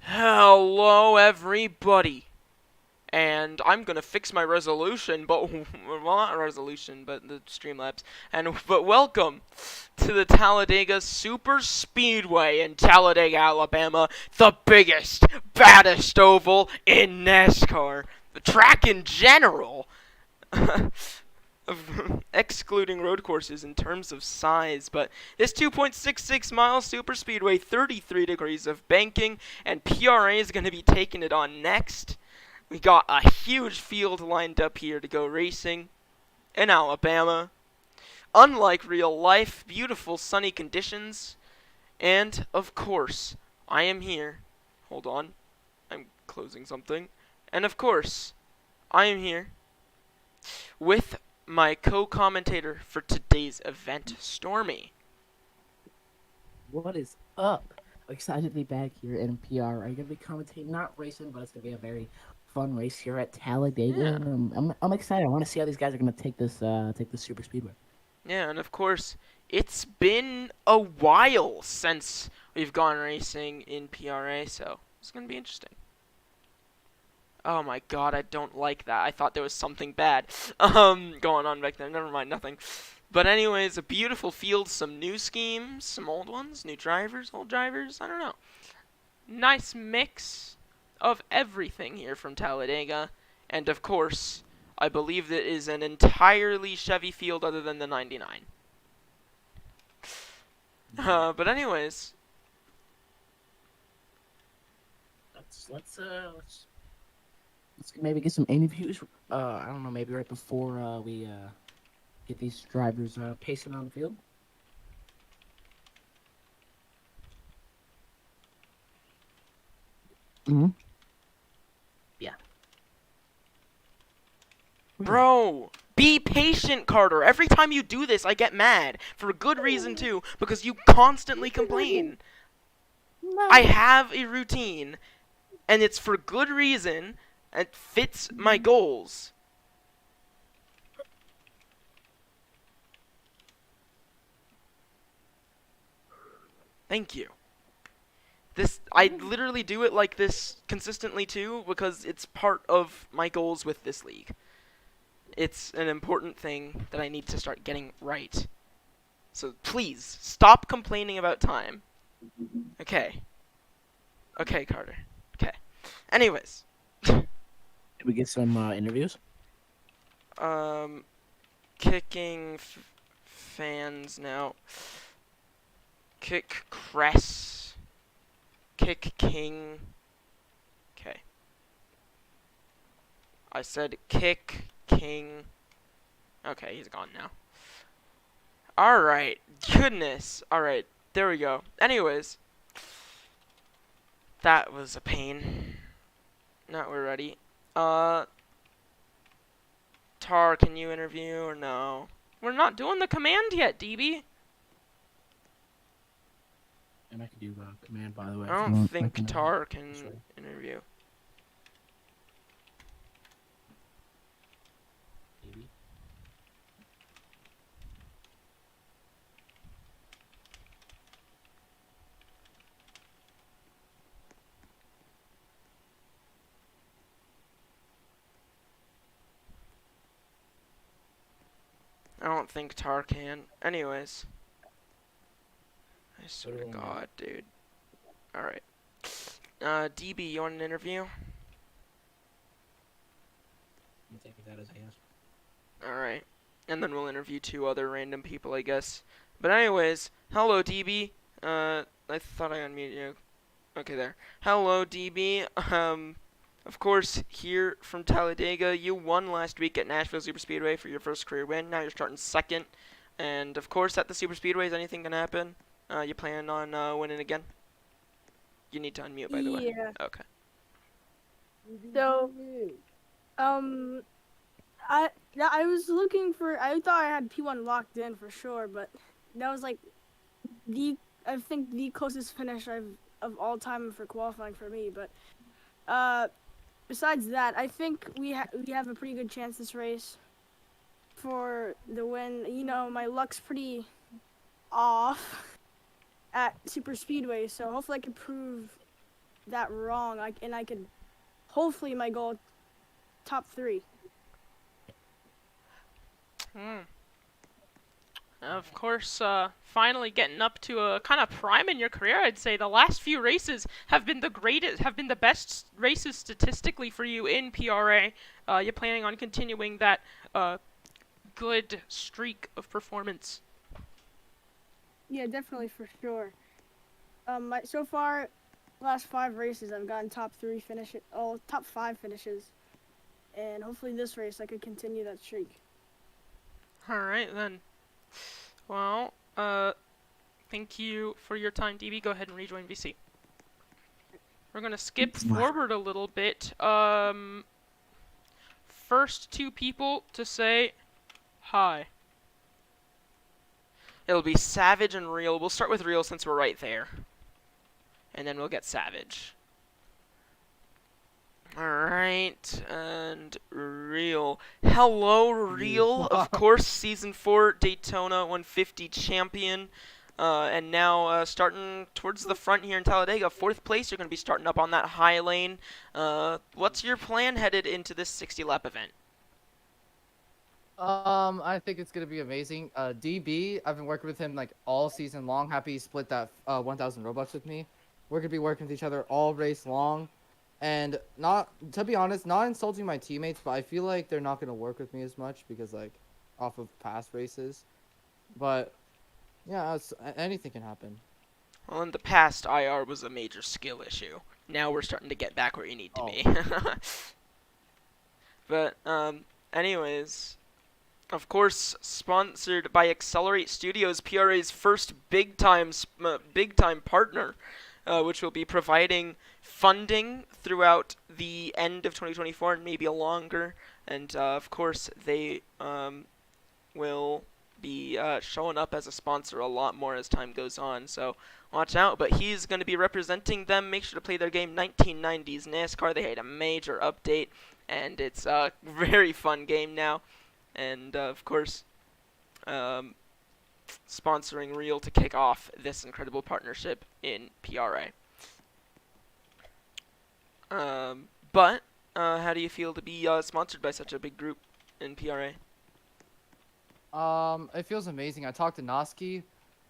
Hello, everybody. And I'm gonna fix my resolution, but well, not resolution, but the Streamlabs. But welcome to the Talladega Super Speedway in Talladega, Alabama, the biggest, baddest oval in NASCAR. The track in general. Excluding road courses in terms of size, but this 2.66 mile super speedway, 33 degrees of banking, and PRA is going to be taking it on next. We got a huge field lined up here to go racing in Alabama. Unlike real life, beautiful sunny conditions, and of course, I am here. Hold on, I'm closing something. And of course, I am here with my co-commentator for today's event, Stormy. What is up? Excited to be back here in PR. I'm gonna be commentating, not racing, but it's gonna be a very fun race here at Talladega. Yeah, And I'm excited. I want to see how these guys are gonna take this super speedway. yeah, and of course, it's been a while since we've gone racing in PRA, so it's gonna be interesting. Oh my god, I don't like that. I thought there was something bad going on back there. Never mind, nothing. But anyways, a beautiful field, some new schemes, some old ones, new drivers, old drivers, I don't know. Nice mix of everything here from Talladega. And of course, I believe that is an entirely Chevy field other than the 99. But anyways, Let's maybe get some interviews. I don't know, maybe right before we get these drivers pacing on the field. Mm-hmm. Yeah. Really? bro, be patient, Carter. Every time you do this, I get mad. For a good reason, too, because you constantly complain. I No. have a routine, and it's for good reason, and it fits my goals. Thank you. I literally do it like this consistently too because it's part of my goals with this league. It's an important thing that I need to start getting right. So please stop complaining about time. Okay. Okay, Carter. Okay. Anyways, Did we get some interviews? um kicking fans now. Kick Cress. Kick King. Okay. I said kick King. Okay, he's gone now. Alright. Goodness. Alright. There we go. Anyways. That was a pain. Now we're ready. Uh. Tar, can you interview or no? We're not doing the command yet, DB. And I can do command, by the way, I if you don't want. I think can. Tar can interview. Maybe. I don't think Tar can. Anyways. I swear to Literally not. God, dude. Alright. DB, you want an interview? I'm taking that as a yes. Alright. And then we'll interview two other random people, I guess. But anyways, hello DB. I thought I unmuted you. Okay, there. Hello DB. Of course, here from Talladega, you won last week at Nashville Superspeedway for your first career win. Now you're starting second. And of course, at the Superspeedways, anything can happen. You plan on winning again? You need to unmute, by the way. Yeah. Okay. So, um, I was looking for. I thought I had P1 locked in for sure, but that was like the I think the closest finish of all time for qualifying for me. But besides that, I think we have a pretty good chance this race for the win. You know, my luck's pretty off at Super Speedway, so hopefully I can prove that wrong, and I could hopefully my goal top 3. Of course, finally getting up to a kind of prime in your career, I'd say. The last few races have been the best races statistically for you in PRA. You're planning on continuing that good streak of performance. Yeah, definitely for sure. So far, last 5 races I've gotten top 5 finishes, and hopefully this race I could continue that streak. All right then. Well, thank you for your time, DB. Go ahead and rejoin VC. We're gonna skip forward a little bit. First 2 people to say hi. It'll be Savage and Real. We'll start with Real since we're right there. And then we'll get Savage. Alright, and Real. Hello, Real. Of course, Season 4 Daytona 150 champion. And now starting towards the front here in Talladega. 4th place, you're going to be starting up on that high lane. What's your plan headed into this 60-lap event? I think it's gonna be amazing. DB, I've been working with him like all season long. Happy he split that 1,000 Robux with me. We're gonna be working with each other all race long, and not to be honest, not insulting my teammates, but I feel like they're not gonna work with me as much because like off of past races. But yeah, anything can happen. Well, in the past, IR was a major skill issue. Now we're starting to get back where you need to be. But anyways. Of course, sponsored by Accelerate Studios, PRA's first big-time partner, which will be providing funding throughout the end of 2024 and maybe longer. And of course, they will be showing up as a sponsor a lot more as time goes on. So watch out. But he's going to be representing them. Make sure to play their game 1990s NASCAR. They had a major update, and it's a very fun game now. And, of course, sponsoring Real to kick off this incredible partnership in PRA. But how do you feel to be sponsored by such a big group in PRA? It feels amazing. I talked to Noski a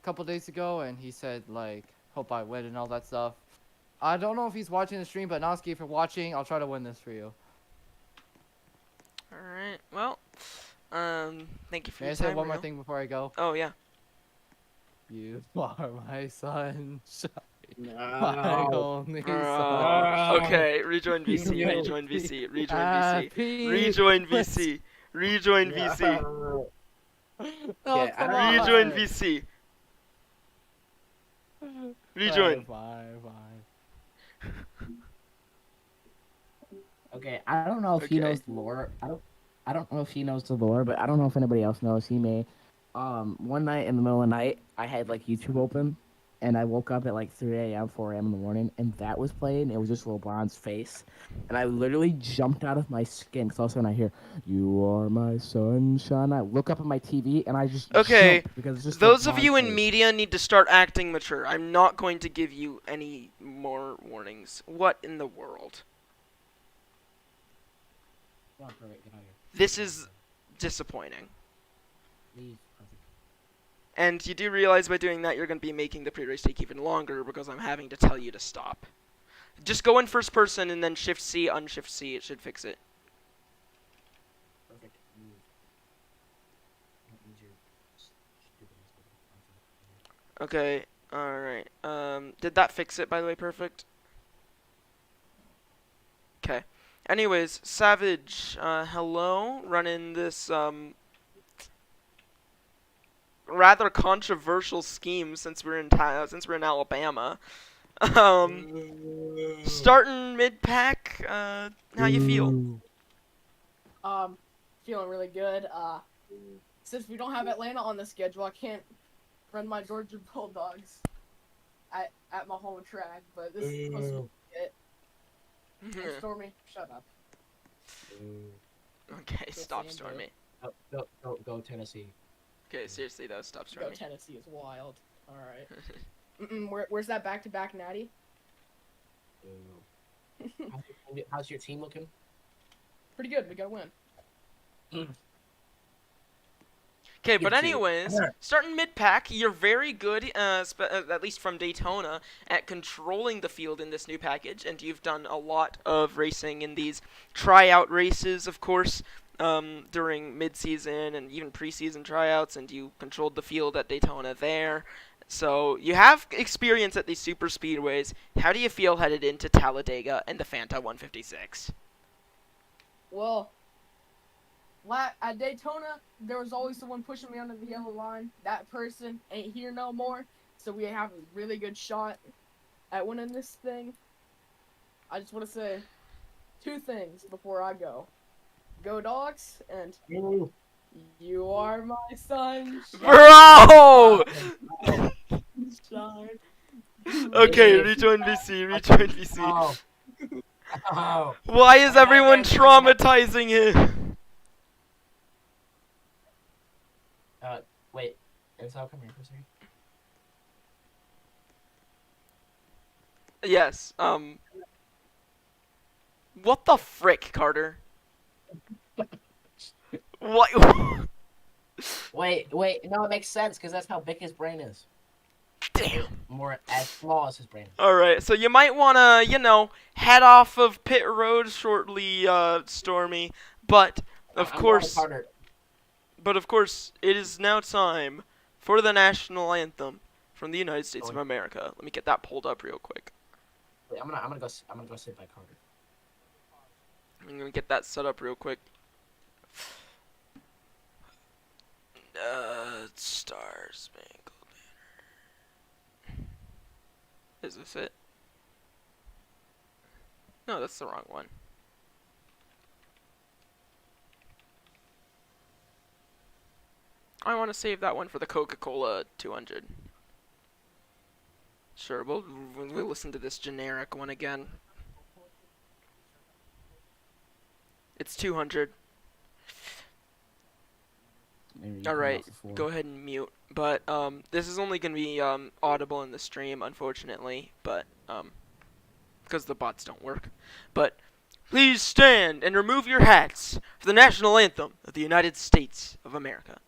couple days ago, and he said, like, hope I win and all that stuff. I don't know if he's watching the stream, but Noski, if you're watching, I'll try to win this for you. Alright, well... thank you for May your I say time, one more Real. thing before I go? Oh, yeah. You are my sunshine. No. My only Okay, rejoin VC, No. rejoin VC, rejoin VC, Happy rejoin VC, rejoin VC, Oh, Okay, come I- on. rejoin VC, rejoin. Fine. Okay, I don't know if he Okay. knows the lore. I don't know if he knows the lore, but I don't know if anybody else knows. He may. One night in the middle of the night, I had like YouTube open, and I woke up at like 3 a.m., 4 a.m. in the morning, and that was playing. It was just LeBron's face, and I literally jumped out of my skin. Because all of a sudden I hear, "You are my sunshine." I look up at my TV, and I just Okay, jumped because it's just Those of LeBron's you in face. media need to start acting mature. I'm not going to give you any more warnings. What in the world? Come on, Perfect, get out of here. This is disappointing. Leave, Perfect. And you do realize by doing that you're going to be making the pre-race take even longer because I'm having to tell you to stop. Just go in first person and then shift C, unshift C. It should fix it. Perfect. Move. I don't need your stupid. Okay, alright. Did that fix it, by the way, Perfect? Okay. Anyways, Savage, hello. Running this, rather controversial scheme since we're in Alabama. Starting mid-pack, how you feel? Feeling really good. Since we don't have Atlanta on the schedule, I can't run my Georgia Bulldogs at my home track, but this is supposed to be it. Hey, Stormy, shut up. Okay, stop, San Stormy. Go Tennessee. Okay, seriously though, stop, Go Stormy. Tennessee is wild. Alright. Where's that back-to-back natty? Ooh. How's your team looking? Pretty good. We gotta win. Okay, Give but it to you. anyways, starting mid-pack, you're very good, at least from Daytona, at controlling the field in this new package, and you've done a lot of racing in these tryout races, of course, during mid-season and even preseason tryouts, and you controlled the field at Daytona there. So you have experience at these super speedways. How do you feel headed into Talladega and the Fanta 156? Well, at Daytona, there was always someone pushing me under the yellow line. That person ain't here no more, so we have a really good shot at winning this thing. I just want to say 2 things before I go. Go Dogs, and Ooh. you are my sunshine. Bro! Sunshine. Okay, rejoin VC, rejoin VC. Oh. Oh. Why is everyone traumatizing him? Wait. I'll come here for a second. Yes, what the frick, Carter? What? Wait. No, it makes sense because that's how big his brain is. Damn. More as small as his brain. Alright, so you might wanna, head off of pit road shortly, Stormy, but, of course, it is now time for the national anthem from the United States of America. Let me get that pulled up real quick. Wait, I'm gonna go sit by Carter. I'm gonna get that set up real quick. Star Spangled Banner. Is this it? No, that's the wrong one. I want to save that one for the Coca-Cola 200. Sure, we'll listen to this generic one again. It's 200. Alright, go ahead and mute. But, this is only going to be, audible in the stream, unfortunately. But, because the bots don't work. But, please stand and remove your hats for the national anthem of the United States of America.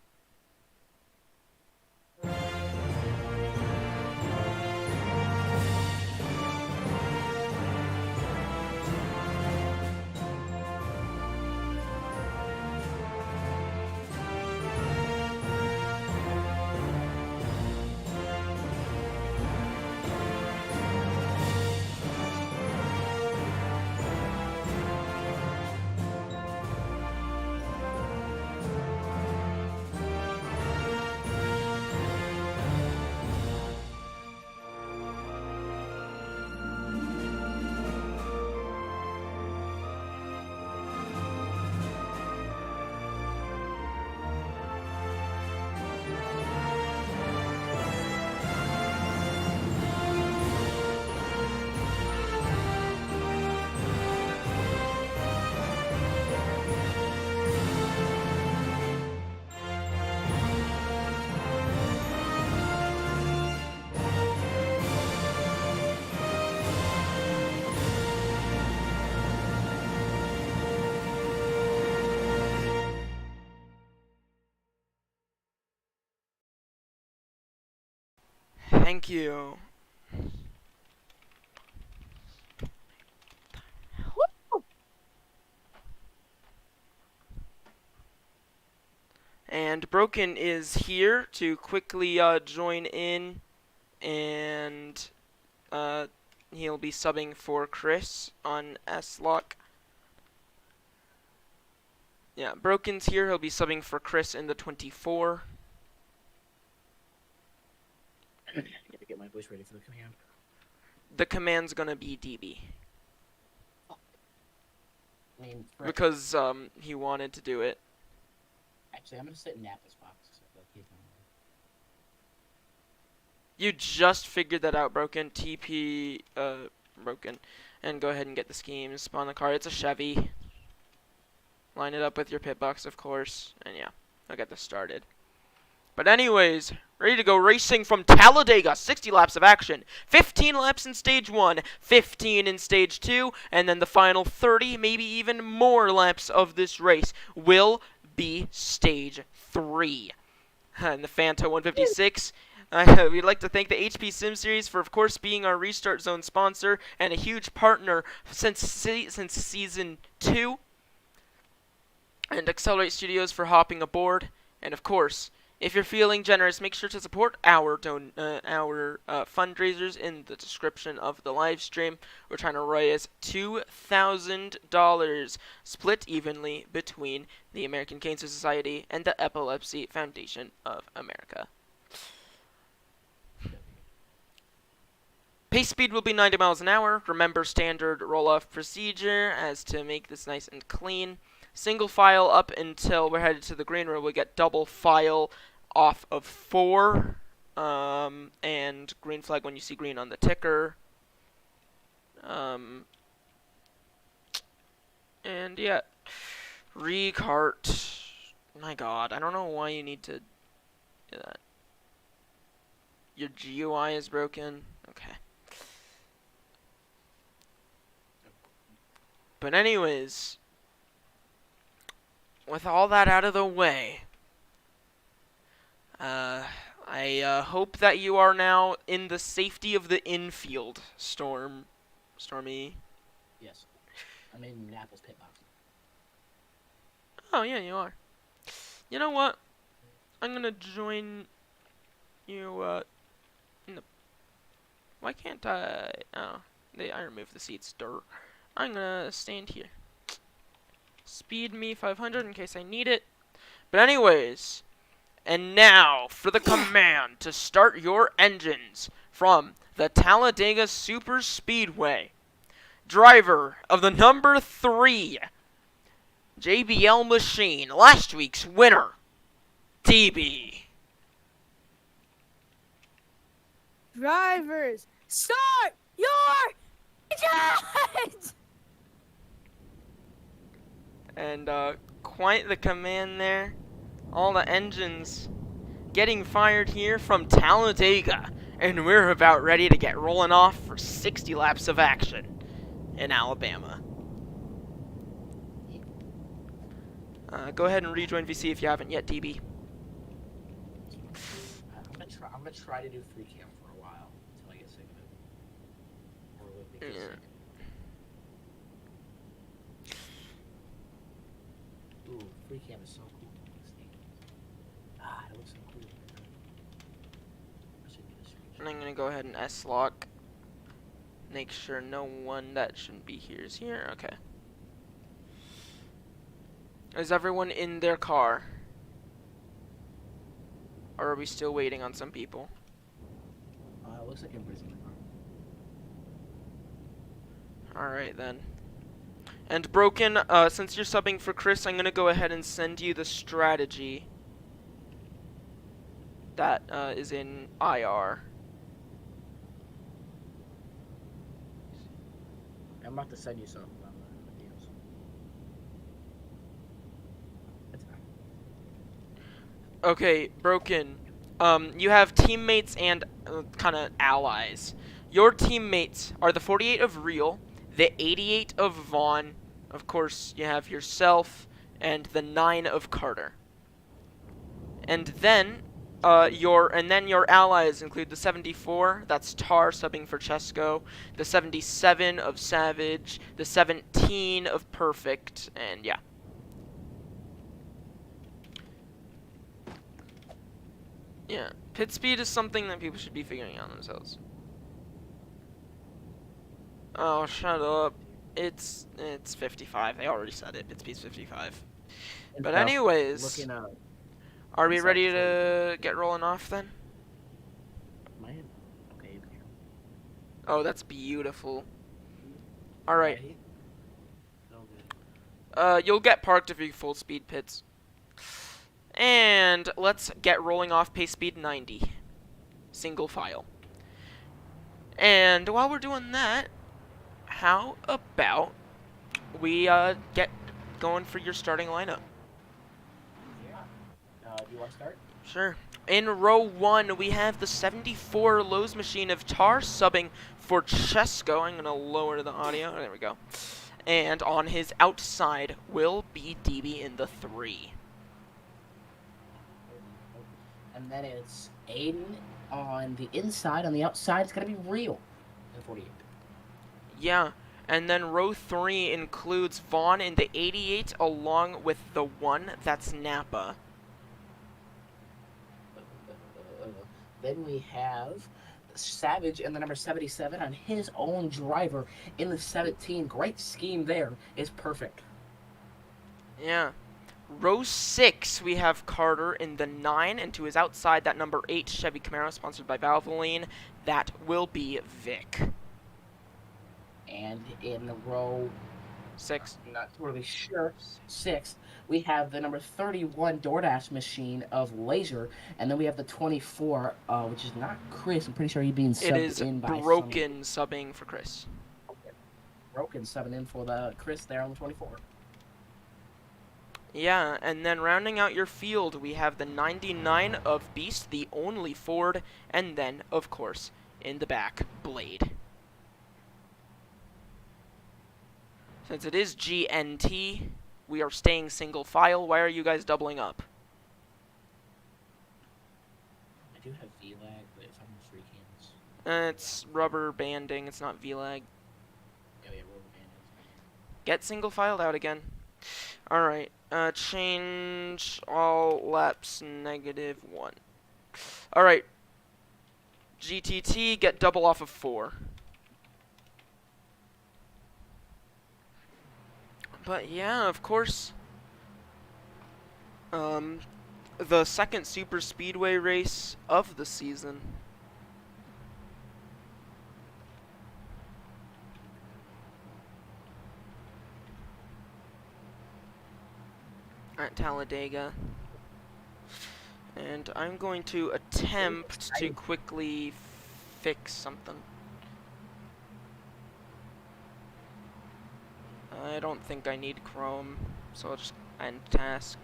Thank you. And Broken is here to quickly join in, and he'll be subbing for Chris on S-Lock. Yeah, Broken's here. He'll be subbing for Chris in the 24. Gotta get my voice ready for the command. The command's gonna be DB. I mean, Because he wanted to do it. actually, I'm gonna sit in Napa's box. So he's not. You just figured that out, Broken. TP, Broken. And go ahead and get the schemes. Spawn the car. It's a Chevy. Line it up with your pit box, of course. And yeah, I'll get this started. But anyways, Ready to go racing from Talladega. 60 laps of action. 15 laps in stage 1, 15 in stage 2, and then the final 30, maybe even more laps of this race will be stage 3. And the Fanta 156. We'd like to thank the HP Sim Series for, of course, being our Restart Zone sponsor and a huge partner since Season 2. And Accelerate Studios for hopping aboard. And, of course, if you're feeling generous, make sure to support our fundraisers in the description of the live stream. We're trying to raise $2,000, split evenly between the American Cancer Society and the Epilepsy Foundation of America. Pace speed will be 90 miles an hour. Remember standard roll-off procedure as to make this nice and clean. Single file up until we're headed to the green where we get double file off of 4. And green flag when you see green on the ticker. And yeah. Recart. My god, I don't know why you need to do that. Your GUI is broken. Okay. But anyways, with all that out of the way, I hope that you are now in the safety of the infield, Stormy. Yes. I'm in Minneapolis pit box. Oh yeah, you are. You know what? I'm gonna join you. In the. Why can't I? Oh, I removed the seats. Dirt. I'm gonna stand here. Speed me 500 in case I need it. But anyways, and now for the command to start your engines from the Talladega Superspeedway. Driver of the number 3 JBL machine, last week's winner, DB. Drivers, start your engines! And quite the command there. All the engines getting fired here from Talladega. And we're about ready to get rolling off for 60 laps of action in Alabama. Go ahead and rejoin VC if you haven't yet, DB. I'm gonna try to do free cam for a while until I get sick of it. Or will it get sick? Ooh, free cam is so cool. It looks so cool. I should do this. And I'm gonna go ahead and S-lock. Make sure no one that shouldn't be here is here. Okay. Is everyone in their car? Or are we still waiting on some people? It looks like everybody's in the car. Alright then. And Broken, since you're subbing for Chris, I'm gonna go ahead and send you the strategy that is in IR. I'm about to send you something on the deals. That's fine. Okay, Broken. You have teammates and kind of allies. Your teammates are the 48 of Real, the 88 of Vaughn, of course you have yourself, and the 9 of Carter. And then your allies include the 74, that's Tar subbing for Chesco, the 77 of Savage, the 17 of Perfect, and yeah. Yeah, pit speed is something that people should be figuring out themselves. Oh, shut up. It's 55. They already said it. Pit speed's 55. But anyways, Looking up. are we ready to get rolling off then? Okay. Oh, that's beautiful. Alright. Ready? So good. You'll get parked if you full speed pits. And let's get rolling off pace speed 90. Single file. And while we're doing that, how about we get going for your starting lineup? Yeah. Do you want to start? Sure. in row 1, we have the 74 Lowe's machine of Tar subbing for Chesko. I'm going to lower the audio. There we go. And on his outside will be DB in the 3. And then it's Aiden on the inside. On the outside, it's going to be Real in 48. Yeah. And then row 3 includes Vaughn in the 88 along with the 1. That's Napa. Then we have Savage in the number 77 on his own driver in the 17. Great scheme there. Is perfect. Yeah. Row 6, we have Carter in the 9, and to his outside, that number 8 Chevy Camaro, sponsored by Valvoline. That will be Vic. And in row 6. not really sure, 6, we have the number 31 DoorDash machine of Laser, and then we have the 24, which is not Chris. I'm pretty sure he's being subbed It is in by Broken subbing for Chris. Broken subbing in for the Chris there on the 24. Yeah, and then rounding out your field, we have the 99 of Beast, the only Ford, and then, of course, in the back, Blade. Since it is GNT, we are staying single file. Why are you guys doubling up? I do have VLAG, but if I'm free cans. It's rubber banding, it's not VLAG. Oh yeah, rubber banding. Get single filed out again. Alright, change all laps -1. Alright, GTT, get double off of 4. But yeah, of course, the second super speedway race of the season. At Talladega. And I'm going to attempt to quickly fix something. I don't think I need Chrome, so I'll just end task.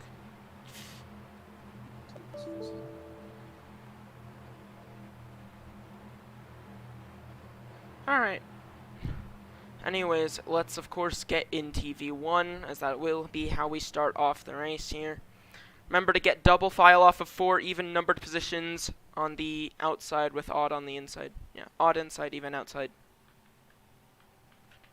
Alright. Anyways, let's of course get in TV1, as that will be how we start off the race here. Remember to get double file off of 4 even numbered positions on the outside with odd on the inside. Yeah, odd inside, even outside.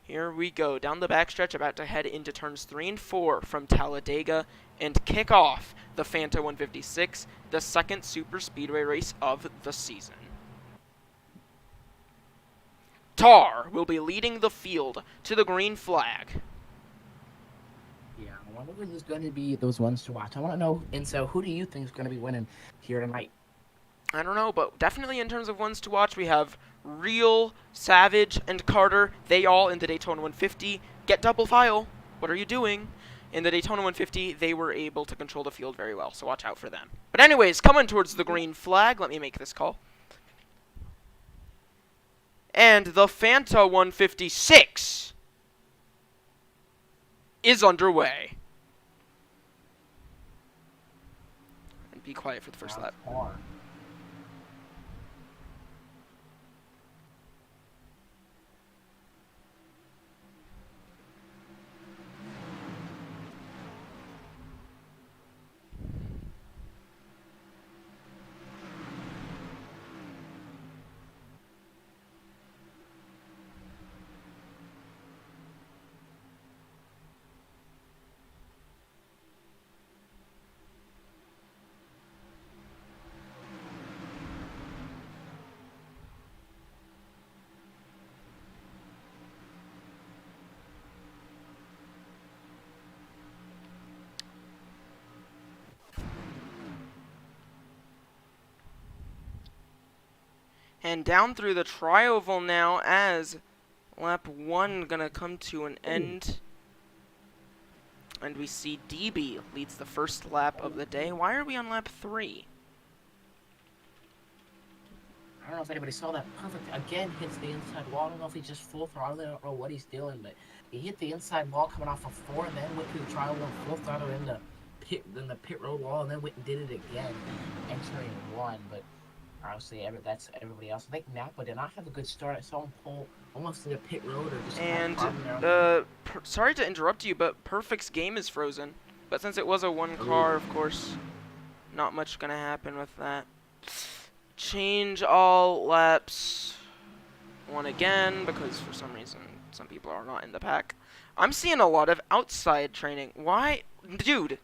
Here we go, down the backstretch, about to head into turns 3 and 4 from Talladega and kick off the Fanta 156, the second super speedway race of the season. Tar will be leading the field to the green flag. Yeah, I wonder who's going to be those ones to watch. I want to know, and so who do you think is going to be winning here tonight? I don't know, but definitely in terms of ones to watch, we have Real, Savage, and Carter. They all in the Daytona 150 get double file. What are you doing? In the Daytona 150, they were able to control the field very well, so watch out for them. But anyways, coming towards the green flag, let me make this call. And the Fanta 156 is underway. And be quiet for the first lap. And down through the tri-oval now as lap 1 gonna come to an end. And we see DB leads the first lap of the day. Why are we on lap 3? I don't know if anybody saw that. Perfect. Again, hits the inside wall. I don't know if he's just full throttle. I don't know what he's doing, but he hit the inside wall coming off of 4 and then went through the trial and full throttle into the pit road wall, and then went and did it again, entering one. But obviously, that's everybody else. I think Napa did not have a good start. I saw him pull almost to the pit road or just And there. sorry to interrupt you, but Perfect's game is frozen. But since it was a one car, of course, not much gonna happen with that. Change all laps one again, because for some reason some people are not in the pack. I'm seeing a lot of outside training. Why? Dude!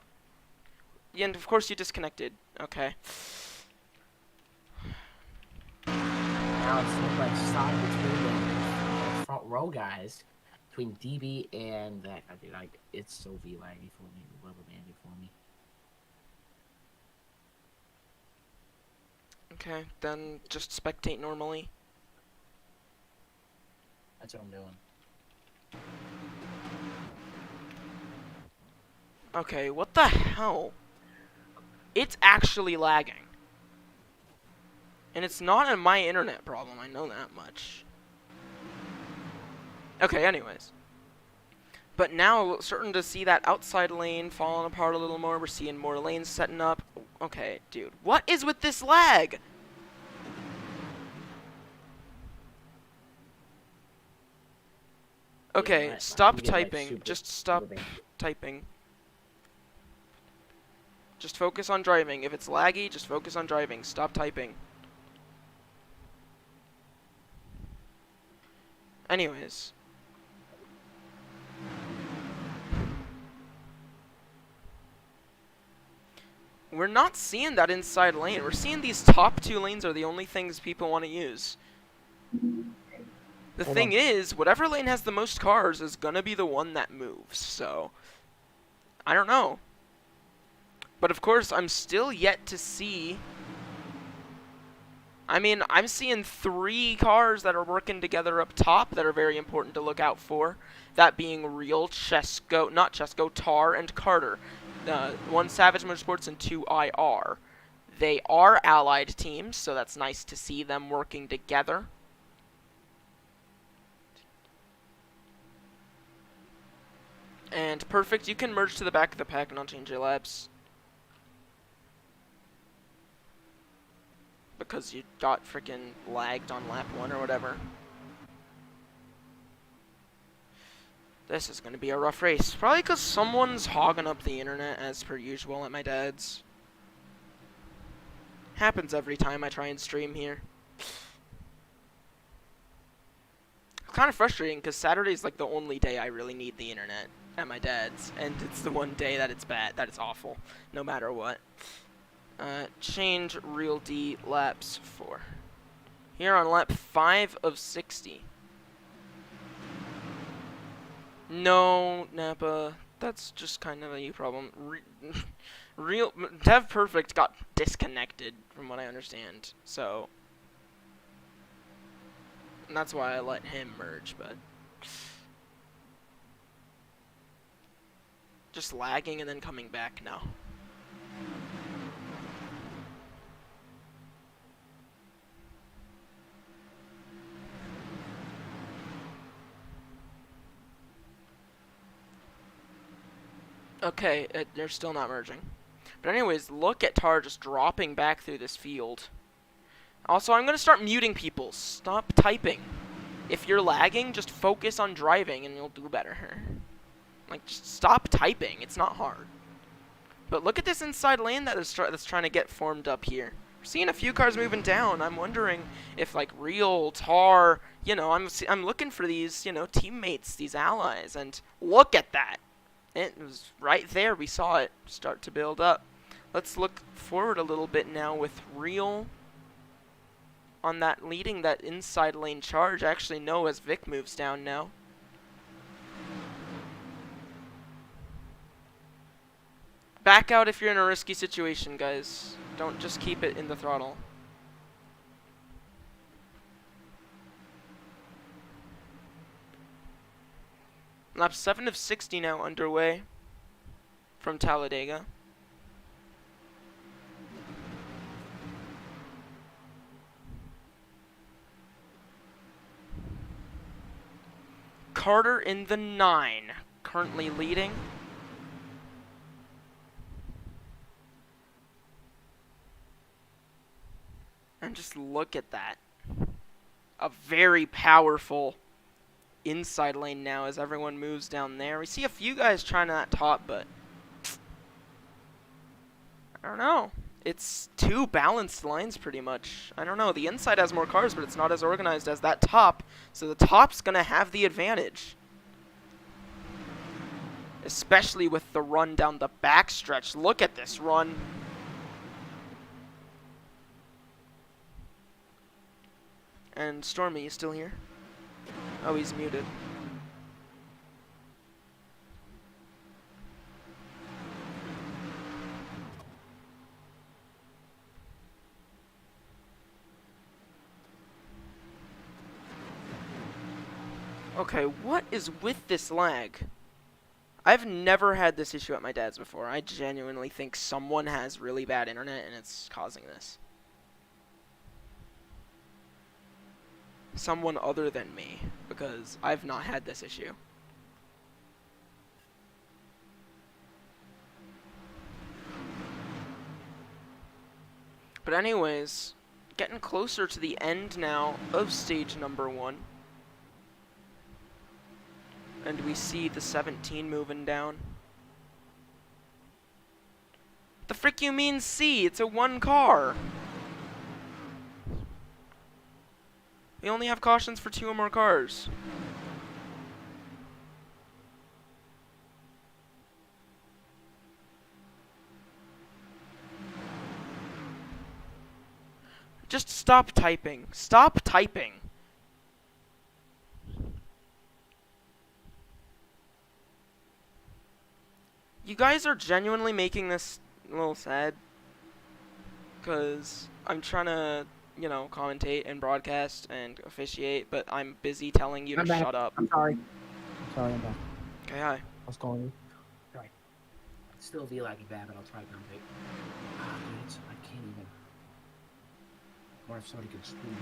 Yeah, and of course you disconnected. Okay. Now it seems like side between the front row guys, between DB and that guy, dude. It's so V-laggy for me, rubber bandy for me. Okay, then just spectate normally. That's what I'm doing. Okay, what the hell? It's actually lagging. And it's not a my internet problem, I know that much. Okay, anyways. But now we're starting to see that outside lane falling apart a little more. We're seeing more lanes setting up. Okay, dude. What is with this lag? Okay, Yeah, stop you get, like, typing. super- Just stop super bang. typing. Just focus on driving. If it's laggy, just focus on driving. Stop typing. Anyways. We're not seeing that inside lane. We're seeing these top two lanes are the only things people want to use. The thing is, whatever lane has the most cars is gonna be the one that moves, so I don't know. But of course, I'm still yet to see. I mean, I'm seeing 3 cars that are working together up top that are very important to look out for. That being Real, not Chesko, Tar, and Carter. 1 Savage Motorsports and 2 IR. They are allied teams, so that's nice to see them working together. And perfect, you can merge to the back of the pack and not change your laps. Because you got freaking lagged on lap 1 or whatever. This is going to be a rough race. Probably because someone's hogging up the internet as per usual at my dad's. Happens every time I try and stream here. It's kind of frustrating because Saturday's like the only day I really need the internet at my dad's. And it's the one day that it's bad, that it's awful, no matter what. Change Real D laps 4. Here on lap 5 of 60. No, Napa, that's just kind of a you problem. Real Dev Perfect got disconnected from what I understand, so and that's why I let him merge, but just lagging and then coming back now. Okay, they're still not merging. But anyways, look at Tar just dropping back through this field. Also, I'm going to start muting people. Stop typing. If you're lagging, just focus on driving and you'll do better. Like, just stop typing. It's not hard. But look at this inside lane that's trying to get formed up here. We're seeing a few cars moving down. I'm wondering if, like, Real, Tar, you know, I'm looking for these, you know, teammates, these allies. And look at that. It was right there. We saw it start to build up. Let's look forward a little bit now with Real on that leading that inside lane charge. Actually, no, as Vic moves down now. Back out if you're in a risky situation, guys. Don't just keep it in the throttle. Lap 7 of 60 now underway from Talladega. Carter in the 9, currently leading. And just look at that. A very powerful inside lane now as everyone moves down there. We see a few guys trying that top, but I don't know. It's two balanced lines pretty much. I don't know. The inside has more cars, but it's not as organized as that top, so the top's going to have the advantage. Especially with the run down the backstretch. Look at this run. And Stormy, you still here? Oh, he's muted. Okay, what is with this lag? I've never had this issue at my dad's before. I genuinely think someone has really bad internet and it's causing this. Someone other than me, because I've not had this issue. But anyways, getting closer to the end now of stage number 1. And we see the 17 moving down. The frick you mean C? It's a 1 car. We only have cautions for 2 or more cars. Just stop typing. Stop typing. You guys are genuinely making this a little sad. Because I'm trying to, you know, commentate and broadcast and officiate, but I'm busy telling you to shut up. I'm sorry. I'm sorry, I'm back. Okay, hi. What's going on? Sorry. Still feel like bad, but I'll try to commentate. Ah, dude, I can't even. Or if somebody could scream.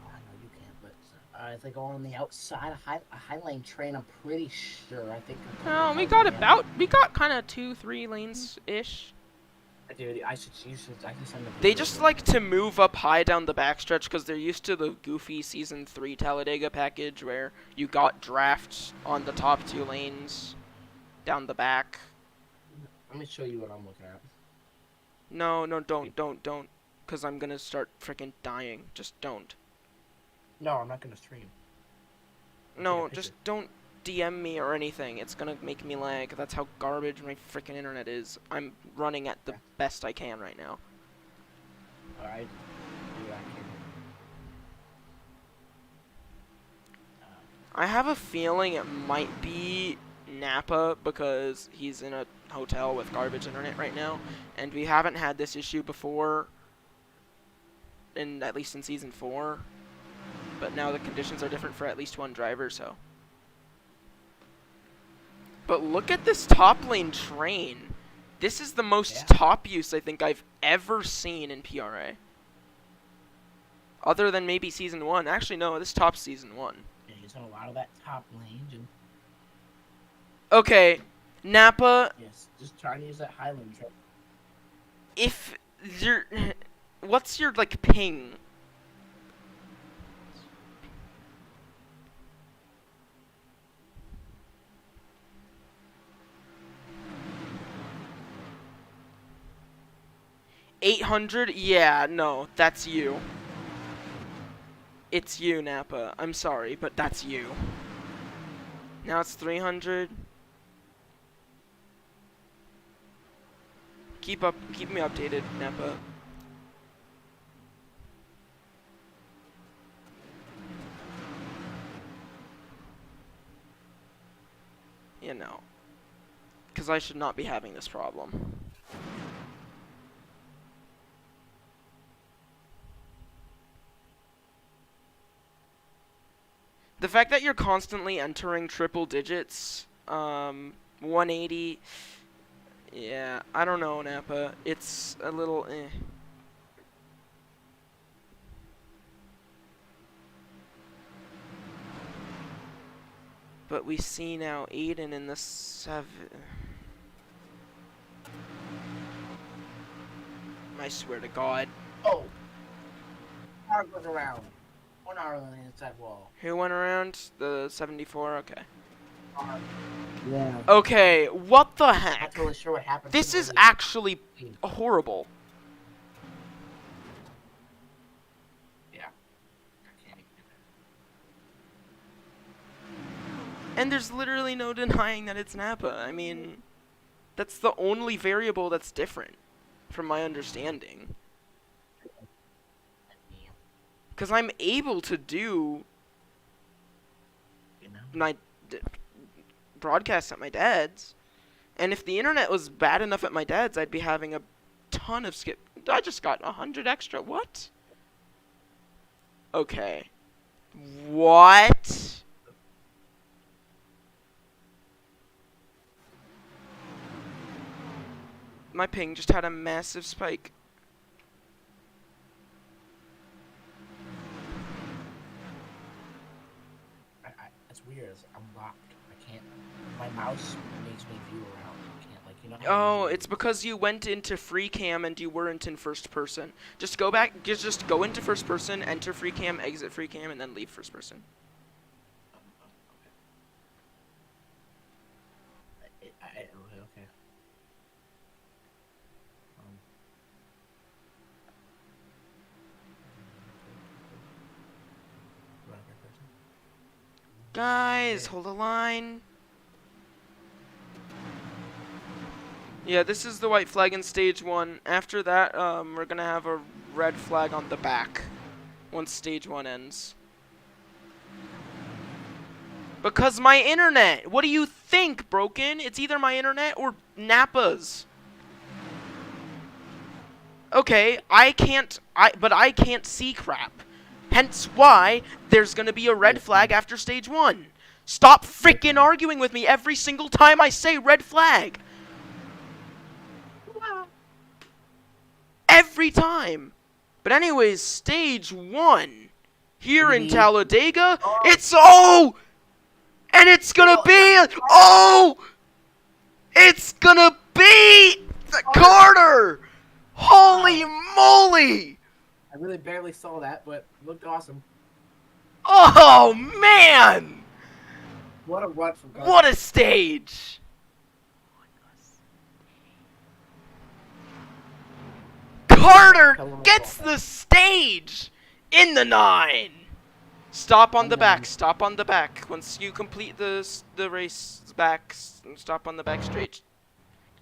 Oh, I know you can't, but I think on the outside, a high lane train, I'm pretty sure. I think. We got kind of 2-3 lanes-ish. Dude, I should send them. They just like to move up high down the backstretch because they're used to the goofy Season 3 Talladega package where you got drafts on the top 2 lanes down the back. Let me show you what I'm looking at. No, don't. Because I'm going to start freaking dying. Just don't. No, I'm not going to stream. No, just don't DM me or anything. It's going to make me lag. That's how garbage my freaking internet is. I'm running at the best I can right now. Alright. I have a feeling it might be Napa because he's in a hotel with garbage internet right now, and we haven't had this issue before, at least in Season 4, but now the conditions are different for at least one driver, so. But look at this top lane train. This is the most top use I think I've ever seen in PRA. Other than maybe Season 1. Actually, no, this top's Season 1. Yeah, he's on a lot of that top lane. And Okay, Napa, yes, just trying to use that high lane train. if you're... What's your, like, ping? $800? Yeah, no, that's you. It's you, Napa. I'm sorry, but that's you. Now it's 300. Keep me updated, Napa. You know, because I should not be having this problem. The fact that you're constantly entering triple digits, 180, yeah, I don't know, Napa. It's a little eh. But we see now Aiden in the 7. I swear to God. Oh, car goes around. 1 hour on the inside wall. Who went around? The 74? Okay. Yeah. Okay, what the Not heck? really sure what happened. This is Somebody- actually horrible. Yeah. I can't even do And there's literally no denying that it's Napa. I mean, that's the only variable that's different, from my understanding. that. Because I'm able to do You know? my broadcasts at my dad's. And if the internet was bad enough at my dad's, I'd be having a ton of skip. I just got 100 extra. What? Okay. What? My ping just had a massive spike. It's weird. I'm locked. I can't. My mouse makes me view around. I can't, like, you know. Oh, it's because you went into free cam and you weren't in first person. Just go back, just go into first person, enter free cam, exit free cam, and then leave first person. Okay. Guys, hold the line. Yeah, this is the white flag in stage 1. After that, we're gonna have a red flag on the back once stage 1 ends. Because my internet! What do you think, broken? It's either my internet or Napa's. Okay, but I can't see crap. Hence why there's gonna be a red flag after stage 1. Stop freaking arguing with me every single time I say red flag. Every time. But anyways, stage 1 here in Talladega, it's and it's gonna be it's gonna be Carter. Holy moly! I really barely saw that, but it looked awesome. Oh man! What a run from Carter. What a stage! Carter gets the stage in the 9. Stop on the back. Stop on the back. Once you complete the race back, stop on the back straight.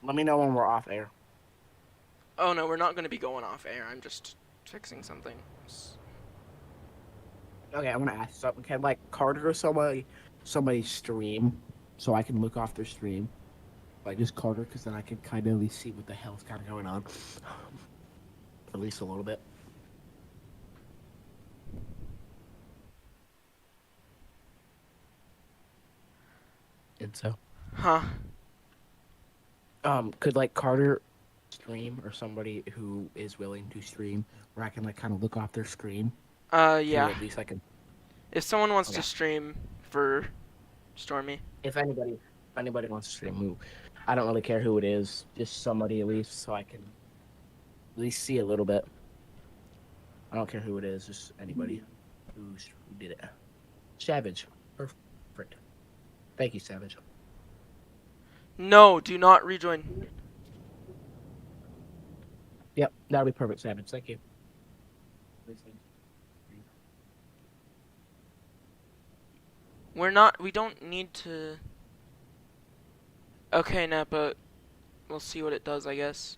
Let me know when we're off air. Oh no, we're not going to be going off air. I'm just fixing something. Okay, I want to ask something. Can, like, Carter or somebody stream so I can look off their stream? Like, just Carter, because then I can kind of at least see what the hell's kind of going on. At least a little bit. And so, Huh. could, like, Carter stream or somebody who is willing to stream where I can, like, kind of look off their screen? So Yeah. at least I can. If someone wants to Okay. stream for Stormy. If anybody wants to stream, I don't really care who it is. Just somebody at least, so I can at least see a little bit. I don't care who it is. Just anybody who did it. Savage. Perfect. Thank you, Savage. No, do not rejoin. Yep, that'll be perfect, Savage. Thank you. We don't need to. Okay, Napa. We'll see what it does, I guess.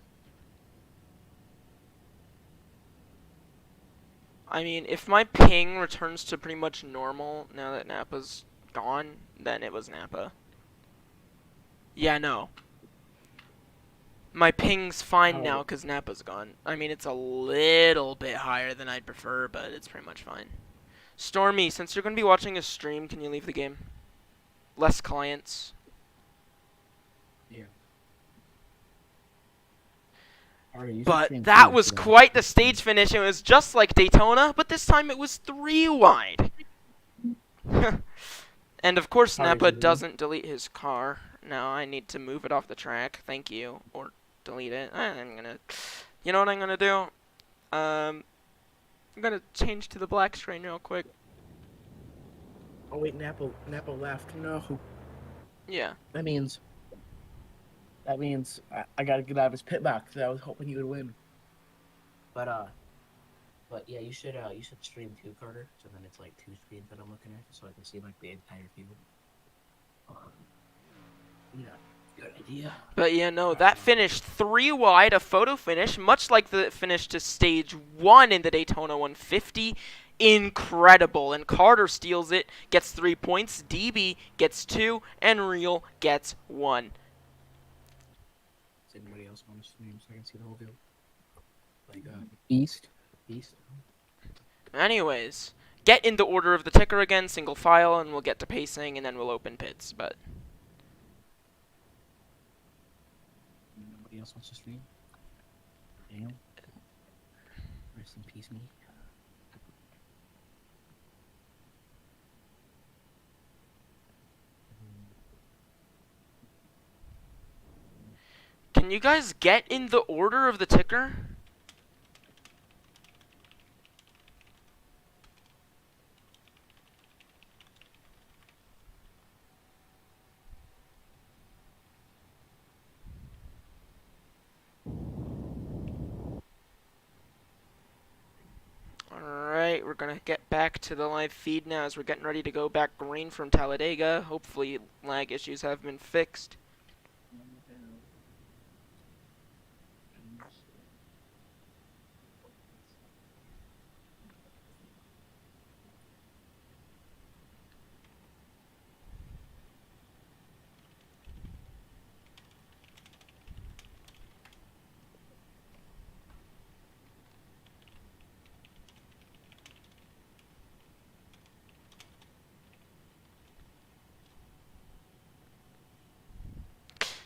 I mean, if my ping returns to pretty much normal now that Napa's gone, then it was Napa. Yeah, no. My ping's fine now because Napa's gone. I mean, it's a little bit higher than I'd prefer, but it's pretty much fine. Stormy, since you're going to be watching a stream, can you leave the game? Less clients. Yeah. But that was quite the stage finish. It was just like Daytona, but this time it was 3 wide. And of course, Napa doesn't delete his car. Now I need to move it off the track. Thank you. Or delete it. I'm gonna. You know what I'm gonna do? I'm gonna change to the black screen real quick. Oh wait, Napa left. No. Yeah. That means I gotta get out of his pit box. I was hoping he would win. But yeah, you should stream too, Carter. So then it's like 2 screens that I'm looking at, so I can see like the entire field. Yeah, good idea. But yeah, no, that finished 3 wide, a photo finish, much like the finish to stage 1 in the Daytona 150. Incredible. And Carter steals it, gets 3 points, DB gets 2, and Real gets 1. Does anybody else want to stream so I can see the whole field? Like Beast. Anyways, get in the order of the ticker again, single file, and we'll get to pacing, and then we'll open pits. But Nobody else wants to stream? Damn. Rest in peace, me. can you guys get in the order of the ticker? Alright, we're gonna get back to the live feed now as we're getting ready to go back green from Talladega. Hopefully lag issues have been fixed.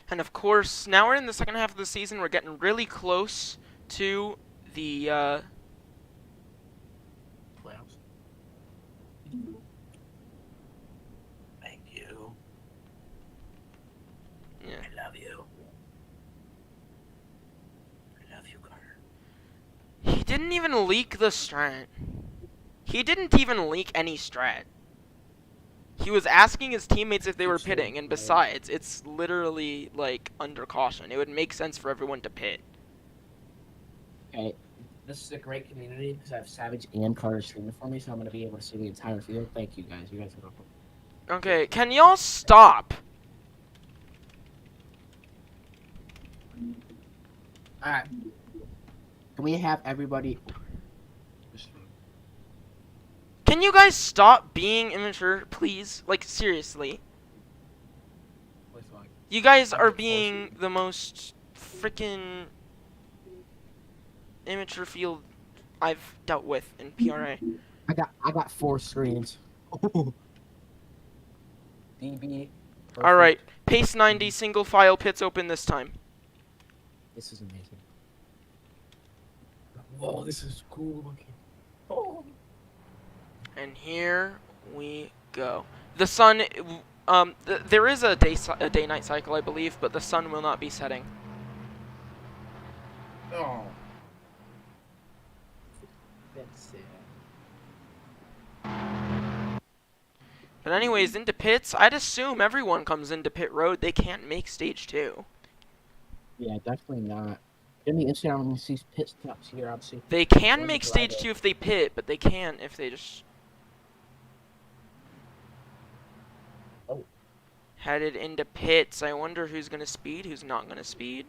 And of course, now we're in the second half of the season. We're getting really close to the Playoffs. Thank you. yeah. I love you. I love you, Carter. He didn't even leak the strat. He didn't even leak any strat. He was asking his teammates if they were pitting, and besides, it's literally, like, under caution. It would make sense for everyone to pit. Okay, this is a great community because I have Savage and Carter streaming for me, so I'm going to be able to see the entire field. Thank you, guys. You guys are welcome. Okay, can y'all stop? Alright. Can we have everybody... Can you guys stop being immature, please? Like, seriously. You guys are being the most freaking immature field I've dealt with in PRA. I got 4 screens. DB. Alright, pace 90, single file pits open this time. This is amazing. Whoa, this is cool looking. Oh. And here we go. The sun, there is a day-night cycle, I believe, but the sun will not be setting. Oh. That's sad. But anyways, into pits, I'd assume everyone comes into pit road. They can't make stage 2. Yeah, definitely not. In the Instagram, when you see pit stops here, obviously. They can make stage 2 if they pit, but they can't if they just... Oh. Headed into pits. I wonder who's going to speed, who's not going to speed.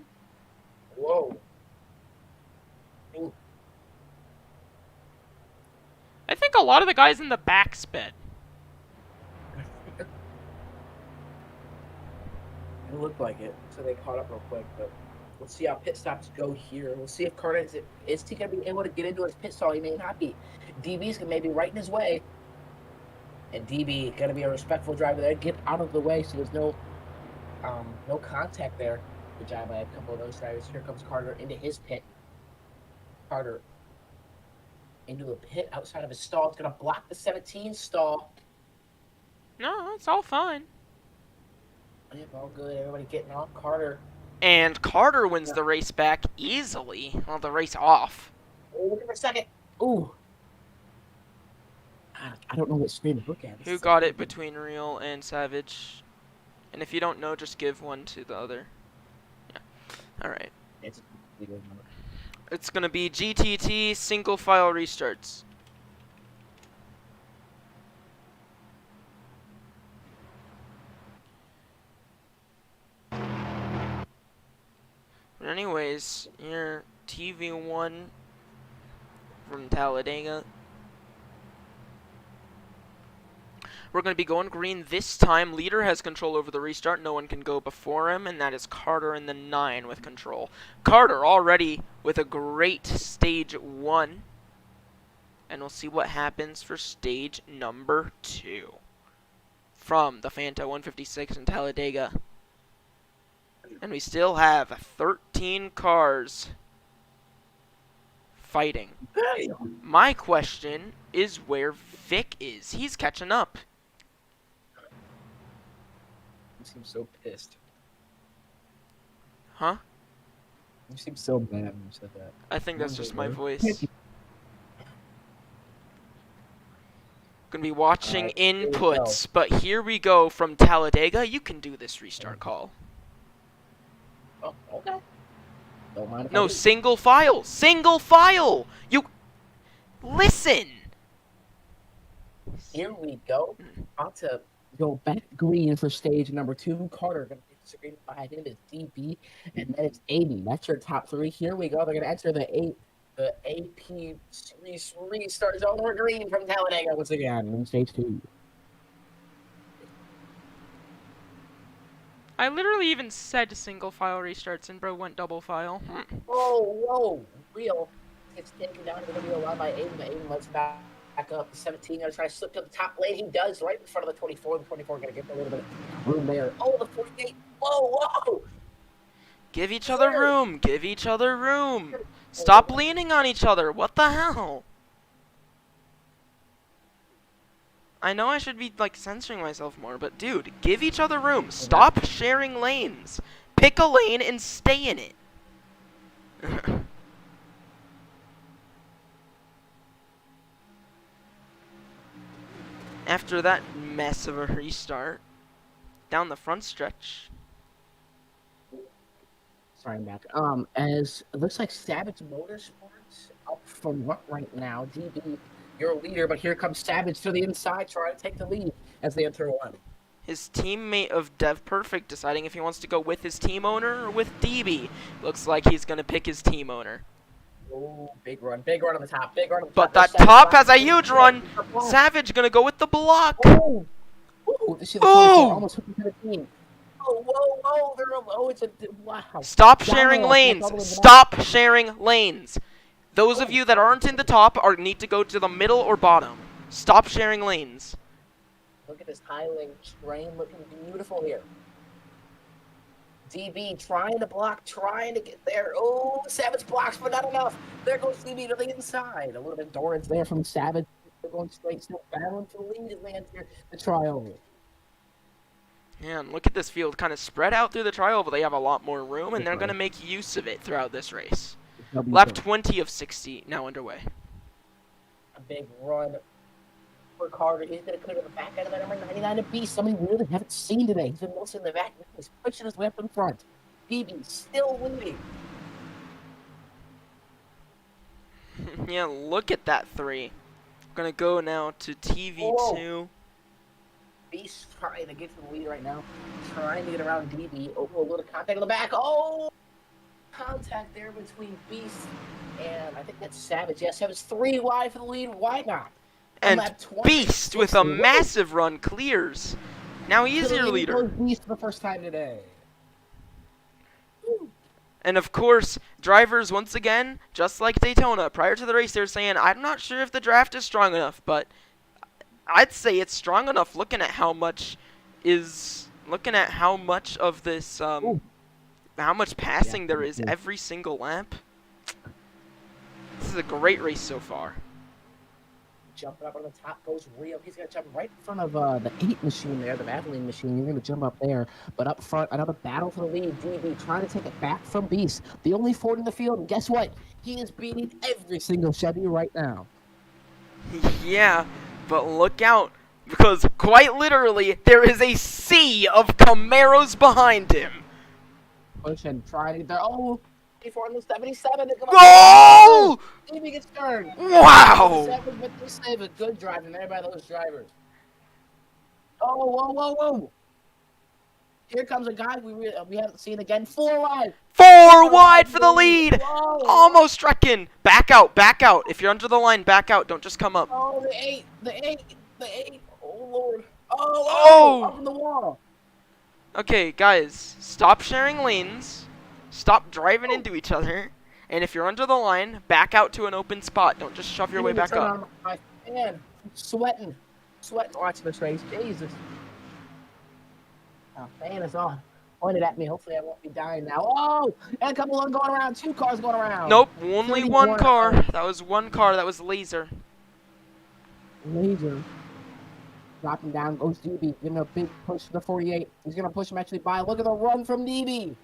Whoa. I think a lot of the guys in the back sped. It looked like it, so they caught up real quick, but let's see how pit stops go here. We'll see if Carter is he gonna be able to get into his pit stall. He may not be. DB's gonna maybe right in his way. And DB gonna be a respectful driver there. Get out of the way so there's no contact there. Good job by a couple of those drivers. Here comes Carter into his pit. Carter into a pit outside of his stall. It's gonna block the 17 stall. No, it's all fine. Yep, all good. Everybody getting off. Carter. And Carter wins the race back easily. Well, the race off. Oh, look at for a second. Ooh. I don't know what screen to look at. This Who is got it between Real and Savage? And if you don't know, just give one to the other. Yeah. Alright. It's a good number. It's gonna be GTT single file restarts. But anyways, your TV1 from Talladega. We're going to be going green this time. Leader has control over the restart. No one can go before him, and that is Carter in the 9 with control. Carter already with a great stage 1. And we'll see what happens for stage number 2. From the Fanta 156 in Talladega. And we still have 13 cars fighting. My question is where Vic is. He's catching up. You seem so pissed. Huh? You seem so mad when you said that. I think that's just my voice. Gonna be watching Alright, here we inputs, but here we go from Talladega. You can do this restart call. Oh, okay. Don't mind if I No, do. single file! Single file! You... Listen! Here we go. About to go back green for stage number 2. Carter gonna take the screen behind him is DB, and then it's Aiden. That's your top 3. Here we go. They're gonna enter the AP restart zone. We're green from Talladega once again in stage 2. I literally even said single file restarts and bro went double file. Whoa, Real gets taken down to the wheel line by Aiden. Aiden lets back up. The 17 gonna try to slip to the top lane. He does right in front of the 24. The 24 gonna get a little bit of room there. Oh, the 48. Whoa! Give each other room! Give each other room! Stop leaning on each other! What the hell? I know I should be, like, censoring myself more, but dude, give each other room. Stop sharing lanes. Pick a lane and stay in it. After that mess of a restart, down the front stretch. Sorry, Mac. As it looks like Savage Motorsports up from what right now? DB, you're a leader, but here comes Savage to the inside, trying to take the lead as they enter one. His teammate of Dev Perfect deciding if he wants to go with his team owner or with DB. Looks like he's gonna pick his team owner. Oh, big run on the top, big run on the But top. that top has a huge run. Savage gonna go with the block. Oh, this is the 24, almost hooked into the team. Whoa, it's a, wow. Stop sharing lanes. Stop sharing lanes. Those of you that aren't in the top need to go to the middle or bottom. Stop sharing lanes. Look at this Highland train looking beautiful here. DB trying to block, trying to get there. Oh, Savage blocks, but not enough. There goes DB to the inside. A little bit endurance there from Savage. They're going straight, still battling for the lead as they enter the trioval. Yeah, and look at this field kind of spread out through the trioval. They have a lot more room, and they're going to make use of it throughout this race. Lap 20 of 60 now underway. A big run for Carter. He's going to clear to the back end of the number 99 to Beast. Somebody we really haven't seen today. He's been mostly in the back. He's pushing his way up in front. BB still leading. Yeah, look at that 3. Gonna go now to TV2. Whoa. Beast trying to get to the lead right now. Trying to get around DB. Oh, a little contact in the back. Oh! Contact there between Beast and I think that's Savage. Yeah, Savage 3 wide for the lead. Why not? And Beast with a massive run clears. Now he's your leader. Beast for the first time today. And of course, drivers, once again, just like Daytona, prior to the race, they're saying, I'm not sure if the draft is strong enough, but I'd say it's strong enough looking at how much of this, how much passing there is every single lap. This is a great race so far. jumping up on the top goes Real. He's gonna jump right in front of the 8 machine there, the Madeline machine. You're gonna jump up there, but up front, another battle for the lead. DB trying to take it back from Beast, the only Ford in the field. And guess what? He is beating every single Chevy right now. Yeah, but look out, because quite literally, there is a sea of Camaros behind him. Push and try to get there. Oh, 84 and 77. Goal! DB gets turned. Wow! 7 with the 7. Good driving there by those drivers. Oh, whoa, whoa, whoa. Here comes a guy we haven't seen again. 4 wide. 4 wide for the lead! Whoa. Almost struck in. Back out, back out. If you're under the line, back out. Don't just come up. Oh, the 8. Oh, Lord. Oh. Up in the wall. Okay, guys, stop sharing lanes. Stop driving into each other. And if you're under the line, back out to an open spot. Don't just shove your way back up. My fan. Sweating. Watching this race. Jesus. Oh, fan is on. Pointed at me. Hopefully I won't be dying now. Oh! And a couple of them going around. 2 cars going around. Nope, only 1 31. car. That was 1 car. That was Laser. Laser. Dropping down goes DB. Giving a big push to the 48. He's going to push him actually by. Look at the run from DB.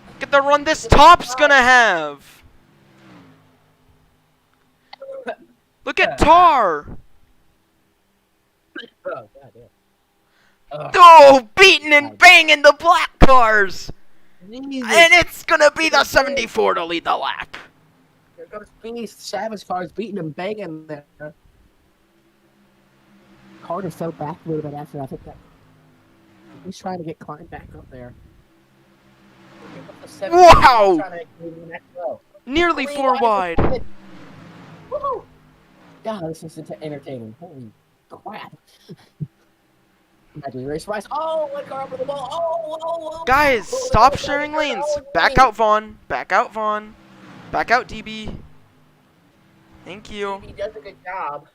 Look at the run this top's gonna have. Look at Tar. Oh, goddamn. Oh, beating and banging the black cars. Jesus. And it's gonna be the 74 to lead the lap. Here goes Beast. Savage cars beating him, banging there. Carter fell back a little bit after that. I think that he's trying to get climbed back up there. Wow! Trying to make the next row. Nearly 4 wide. Woohoo! God, this is entertaining. Holy crap. Imagine the race rise. Oh, 1 car up with the ball. Oh. Guys, stop sharing lanes. Back out, Vaughn. Back out, Vaughn. Back out, DB. Thank you. He does a good job.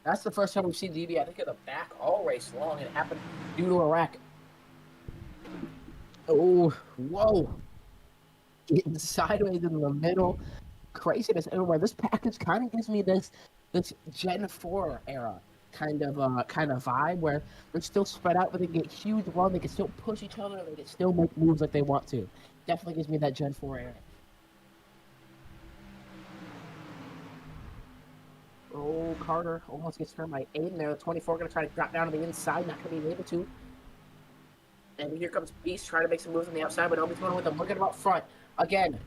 That's the first time we've seen DB, I think, in the back all race long. It happened due to a wreck. Oh, whoa. Getting sideways in the middle. Craziness everywhere. This package kind of gives me this Gen 4 era kind of vibe where they're still spread out, but they can get huge run. They can still push each other. They can still make moves like they want to. Definitely gives me that Gen 4 era. Oh, Carter almost gets turned by Aiden there. The 24 going to try to drop down to the inside. Not going to be able to. And here comes Beast trying to make some moves on the outside, but nobody's going with him. Look at him up front. Again.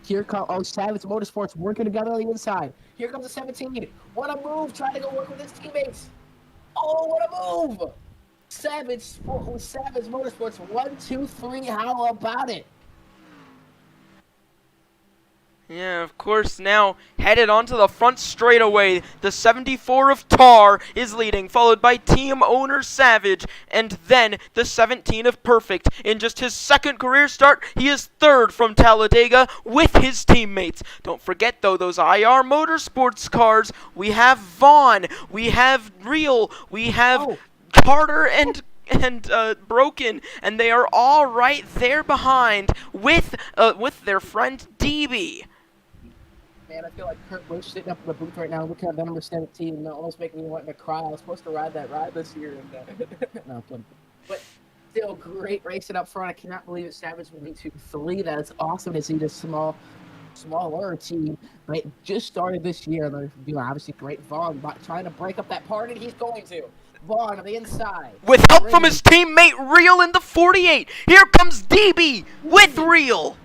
Here comes Savage Motorsports working together on the inside. Here comes the 17. What a move. Trying to go work with his teammates. Oh, what a move. Savage Motorsports. 1, 2, 3. How about it? Yeah, of course, now headed onto the front straightaway. The 74 of Tar is leading, followed by team owner Savage, and then the 17 of Perfect. In just his 2nd career start, he is 3rd from Talladega with his teammates. Don't forget, though, those IR Motorsports cars. We have Vaughn, we have Real, we have Carter and Broken, and they are all right there behind with their friend DB. Man, I feel like Kurt Busch sitting up in the booth right now looking at the number 17 and almost making me want to cry. I was supposed to ride that ride this year. And, no, but still, great racing up front. I cannot believe it. Savage moving to 3. That is awesome to see this smaller team. But it just started this year. They're doing obviously great. Vaughn trying to break up that part, and he's going to. Vaughn on the inside. With help from his teammate Real in the 48. Here comes DB with Real.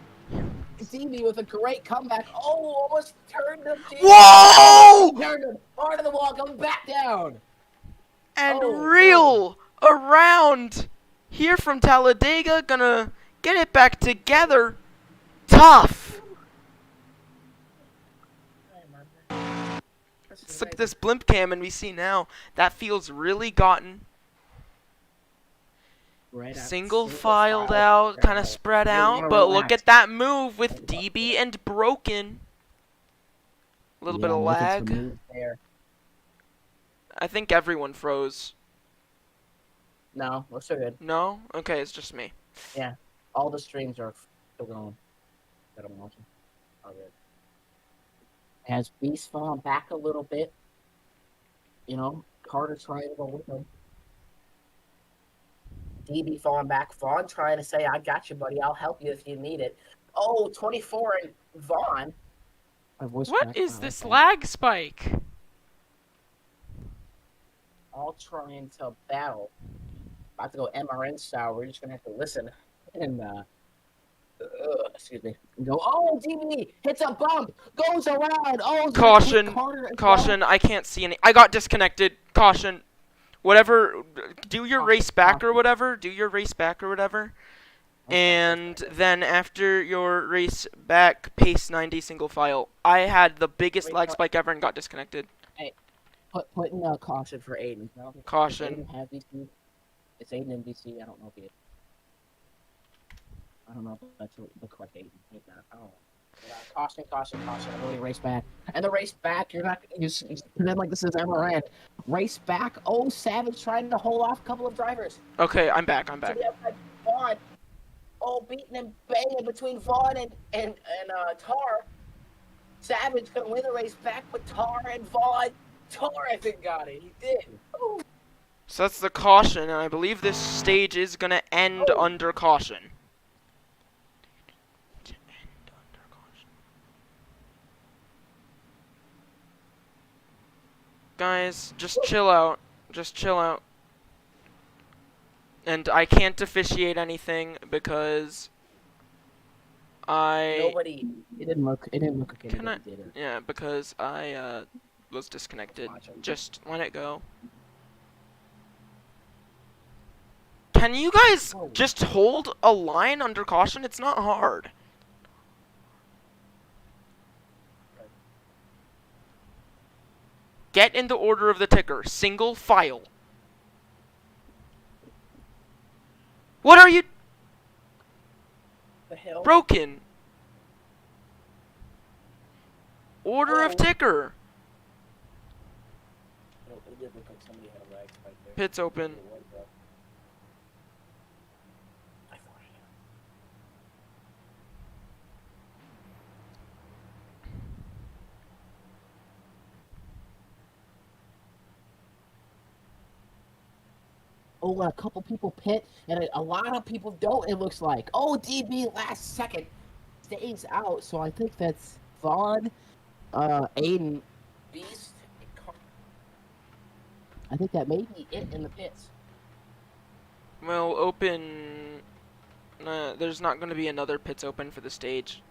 DB with a great comeback. Oh, almost turned him. Whoa! Turned him. Hard of the wall, coming back down. And Real around here from Talladega, gonna get it back together. Tough. Let's look at this blimp cam and we see now that feels really gotten. Single filed out, kind of spread out, but look at that move with DB and Broken. A little bit of lag. I think everyone froze. No, we're still good. No? Okay, it's just me. Yeah, all the streams are still going that I'm watching. All good. As Beast fallen back a little bit. You know, Carter trying to go with him. DB falling back. Vaughn trying to say, I got you, buddy. I'll help you if you need it. Oh, 24 and Vaughn. My voice What cracked. is Oh, this okay. lag spike? All trying to battle. About to go MRN style. We're just going to have to listen. And, excuse me. Go, oh, DB hits a bump. Goes around. Oh, it's gonna hit Caution, Carter as caution, I can't see any. I got disconnected. Caution. Whatever, do your race back or whatever. Do your race back or whatever. well. And then after your race back, pace 90 single file. I had the biggest Wait, lag what? spike ever and got disconnected. Put in caution for Aiden. I don't think- does Caution. Aiden have VC? It's Aiden in VC. I don't know if he. I don't know if that's the correct Aiden. Maybe not. I don't know. Yeah, caution, caution, caution. I'm going race back. And the race back, you're not. You pretend like this is MRN. Race back. Oh, Savage trying to hold off a couple of drivers. Okay, I'm back. To the outside, Vaughn. Oh, beating and banging between Vaughn and Tar. Savage gonna win the race back with Tar and Vaughn. Tar, I think, got it. He did. Ooh. So that's the caution, and I believe this stage is gonna end Oh. under caution. Guys, just chill out. Just chill out. And I can't officiate anything because Nobody. It didn't look. It didn't look like Can I- anybody did it. yeah, because I was disconnected. Watch him. Just let it go. Can you guys Oh. just hold a line under caution? It's not hard. Get in the order of the ticker. Single file. What are you The hell? broken? Order of Oh. ticker. No, it did look like somebody had a lag spike there. Pits open. It was, though. I thought I had. Oh, a couple people pit, and a lot of people don't, it looks like. Oh, DB last second stays out, so I think that's Vaughn, Aiden, Beast, and Carter. I think that may be it in the pits. Well, open. There's not going to be another pits open for the stage.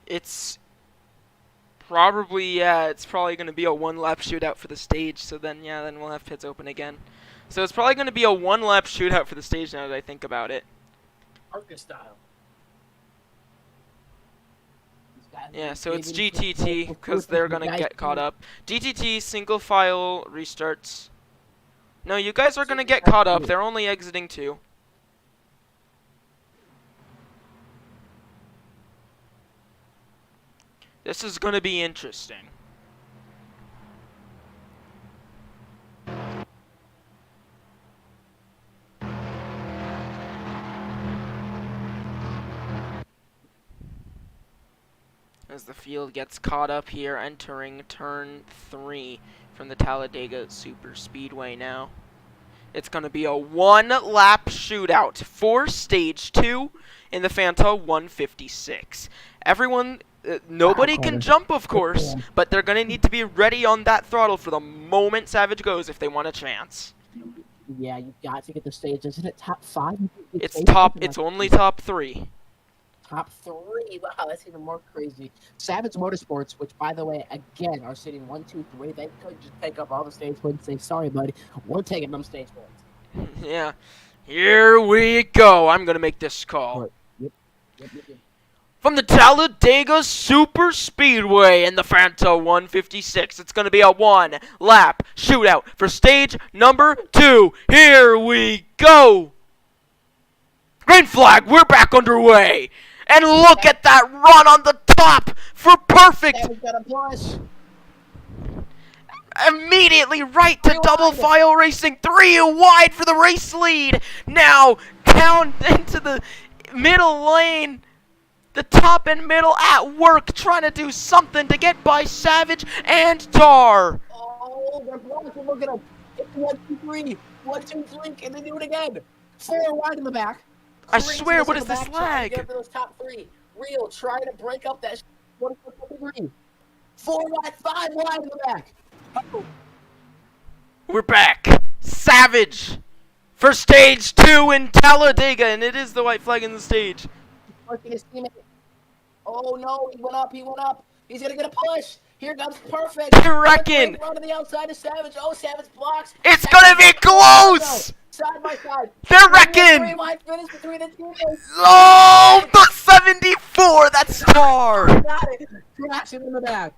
It's probably, yeah, it's probably going to be a one-lap shootout for the stage. So then, yeah, then we'll have pits open again. So it's probably going to be a one-lap shootout for the stage now that I think about it. Parker style. Yeah, so it's GTT because they're going to get caught up. GTT single file restarts. No, you guys are going to get caught up. They're only exiting 2. This is going to be interesting. As the field gets caught up here, entering turn 3 from the Talladega Superspeedway now. It's going to be a one-lap shootout for Stage 2 in the Fanta 156. Everyone, nobody can jump, of course, but they're going to need to be ready on that throttle for the moment Savage goes if they want a chance. Yeah, you got to get the stage. Isn't it top 5? It's top. It's only top 3. Top 3. Wow, that's even more crazy. Savage Motorsports, which, by the way, again, are sitting 1, 2, 3. They could just take up all the stage points and say, sorry, buddy, we're taking them stage points. Yeah. Here we go. I'm going to make this call. Yep. From the Talladega Superspeedway in the Fanta 156, it's going to be a one-lap shootout for stage number 2. Here we go. Green flag, we're back underway. And look at that run on the top for perfect. Savage got a push. Immediately right to double file racing. 3 wide for the race lead. Now down into the middle lane. The top and middle at work trying to do something to get by Savage and Tar. Oh, they're blocking. Look at them. It's 1, 2, 3. 1, 2, 3. Can they do it again? 4 wide in the back. I Three swear, to what the is this back, trying to get lag? up to those top 3. Real, trying to break up that 1, 2, 3. 4 wide, 5 wide in the back. Oh. We're back. Savage for stage 2 in Talladega, and it is the white flag in the stage. Working his teammate. Oh no, he went up, He's gonna get a push. Here comes Perfect. I reckon. Run to the outside of Savage. Oh, Savage blocks. It's gonna be close. Side by side. They're wrecking. 3 wide finish between the teammates. Oh, the 74. That's Tar. Got it. Crashing in the back.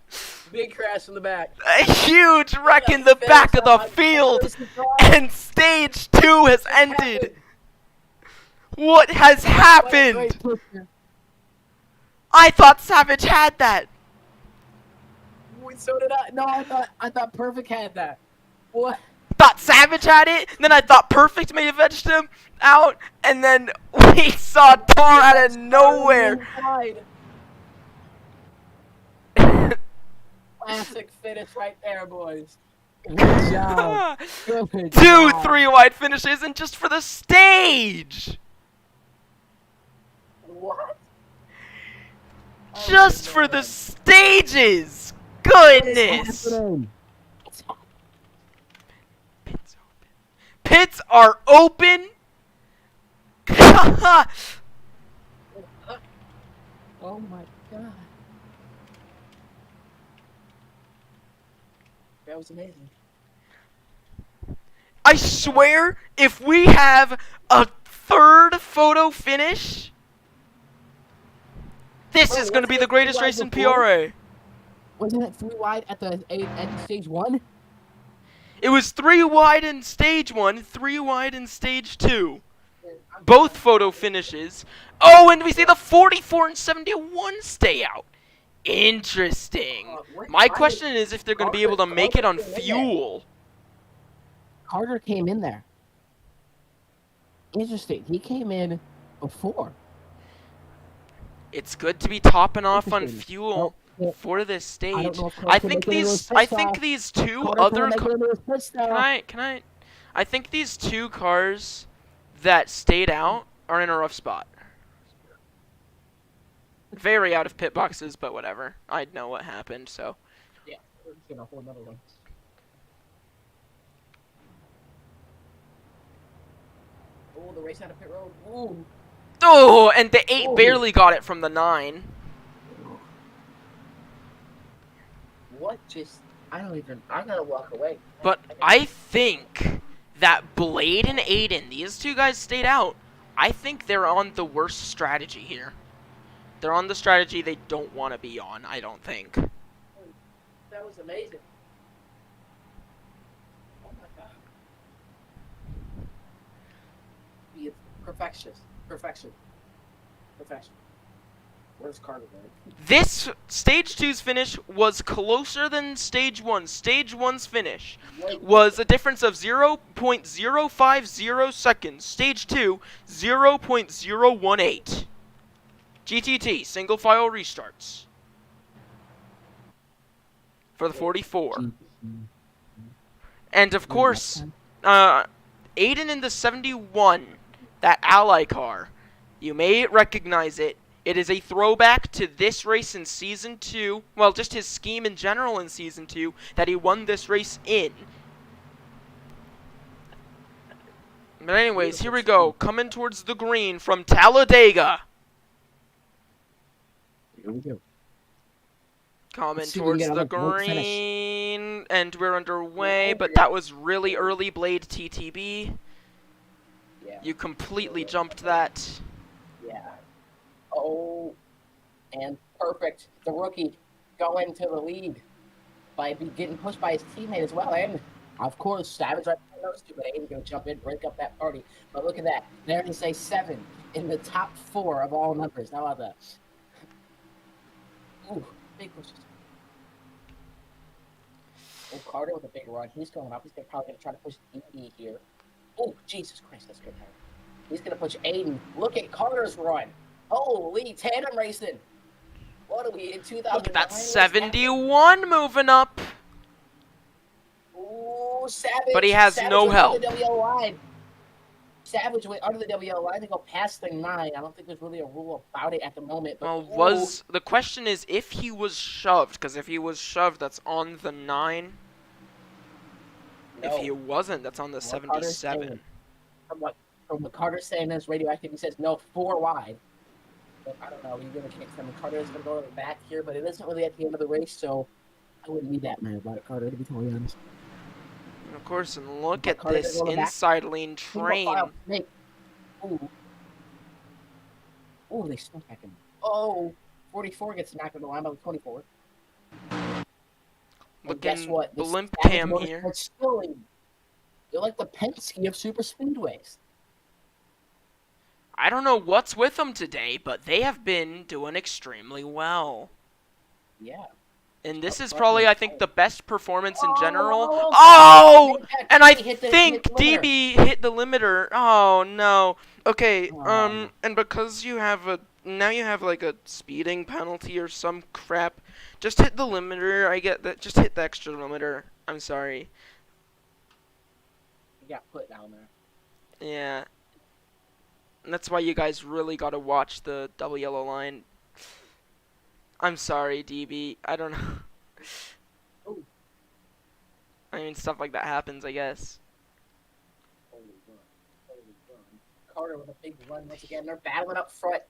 Big crash in the back. A huge wreck in the back of the field. And stage 2 has ended. What has happened? I thought Savage had that. So did I. No, I thought Perfect had that. What? Thought Savage had it, then I thought Perfect may have edged him out, and then we saw Tar out of nowhere. Classic finish right there, boys. Good job. Good 2 job. 3 wide finishes, and just for the stage. What? Just for the stages. Goodness. Pits are open. Oh my god. That was amazing. I swear, if we have a 3rd photo finish, this is going to be the greatest race in PRA. Wasn't it 3 wide at the end stage 1? It was 3 wide in stage 1, 3 wide in stage 2. Both photo finishes. Oh, and we see the 44 and 71 stay out. Interesting. My question is if they're going to be able to make it on fuel. Carter came in there. Interesting. He came in before. It's good to be topping off on Interesting. fuel for this stage. know if I Carter think can make it these into his I think pit these two Carter other make it into his pit stop. can I I think these 2 cars that stayed out are in a rough spot. Very out of pit boxes, but whatever. I know what happened, so. Yeah, we're just gonna hold another one. Oh, the race out of pit road. Ooh. Oh, and the 8 Oh. barely got it from the 9. What just? I gotta walk away. But I think that Blade and Aiden, these 2 guys stayed out. I think they're on the worst strategy here. They're on the strategy they don't want to be on, I don't think. That was amazing. Oh my god. Be perfection. Perfection. Perfection. Where's Carter, man? This stage 2's finish was closer than stage 1. Stage 1's finish was a difference of 0.050 seconds. Stage 2, 0.018. GTT, single file restarts. For the 44. And of course, Aiden in the 71, that ally car, you may recognize it. It is a throwback to this race in Season 2, well, just his scheme in general in Season 2, that he won this race in. But anyways, here we go, coming towards the green from Talladega. Here we go. Coming See if we can towards get the on a great finish. green, and we're underway, but that was really early Blade TTB. Yeah. You completely jumped that. Yeah. Oh, and Perfect, the rookie, going to the lead by getting pushed by his teammate as well. And, of course, Savage right behind those 2, but Aiden's going to jump in, break up that party. But look at that. There they say 7 in the top 4 of all numbers. How about that? Ooh, big pushes. Oh, Carter with a big run. He's going up. He's probably going to try to push DE here. Oh, Jesus Christ, that's good. He's going to push Aiden. Look at Carter's run. Holy tandem racing! What are we in 2009? Look at that What's happening? 71 moving up. Ooh, Savage. But he has Savage no went help. under the WL line. Savage went under the WL line to go past the 9. I don't think there's really a rule about it at the moment. But Well, the question is if he was shoved, because if he was shoved, that's on the 9. no. If he wasn't, that's on the What Carter's 77. saying- From what Carter's saying in his radioactive, he says no, 4 wide. But I don't know. You really can't tell me Carter is going to go to the back here, but it isn't really at the end of the race, so I wouldn't be that mad about it, Carter, to be totally honest. And of course, and look But at Carter this didn't go to the back. inside lane Single train. file snake. Ooh. Ooh, they snuck back in. Oh, 44 gets knocked on the line by the 24. And guess Looking what? This blimp Savage cam here. Motorsports still lead. They're like the Penske of super speedways. I don't know what's with them today, but they have been doing extremely well. Yeah. And this Oh, is fucking probably, I think, hell. the best performance in Oh, general. oh, Oh! Big Jack And I hit the think limiter. DB hit the limiter. Oh, no. Okay, Oh. and because you have now you have, like, a speeding penalty or some crap, just hit the limiter. I get that. Just hit the extra limiter. I'm sorry. He got put down there. Yeah. And that's why you guys really gotta watch the double yellow line. I'm sorry, DB. I don't know. Ooh. I mean, stuff like that happens, I guess. Holy run. Holy run. Carter with a big run once again. They're battling up front.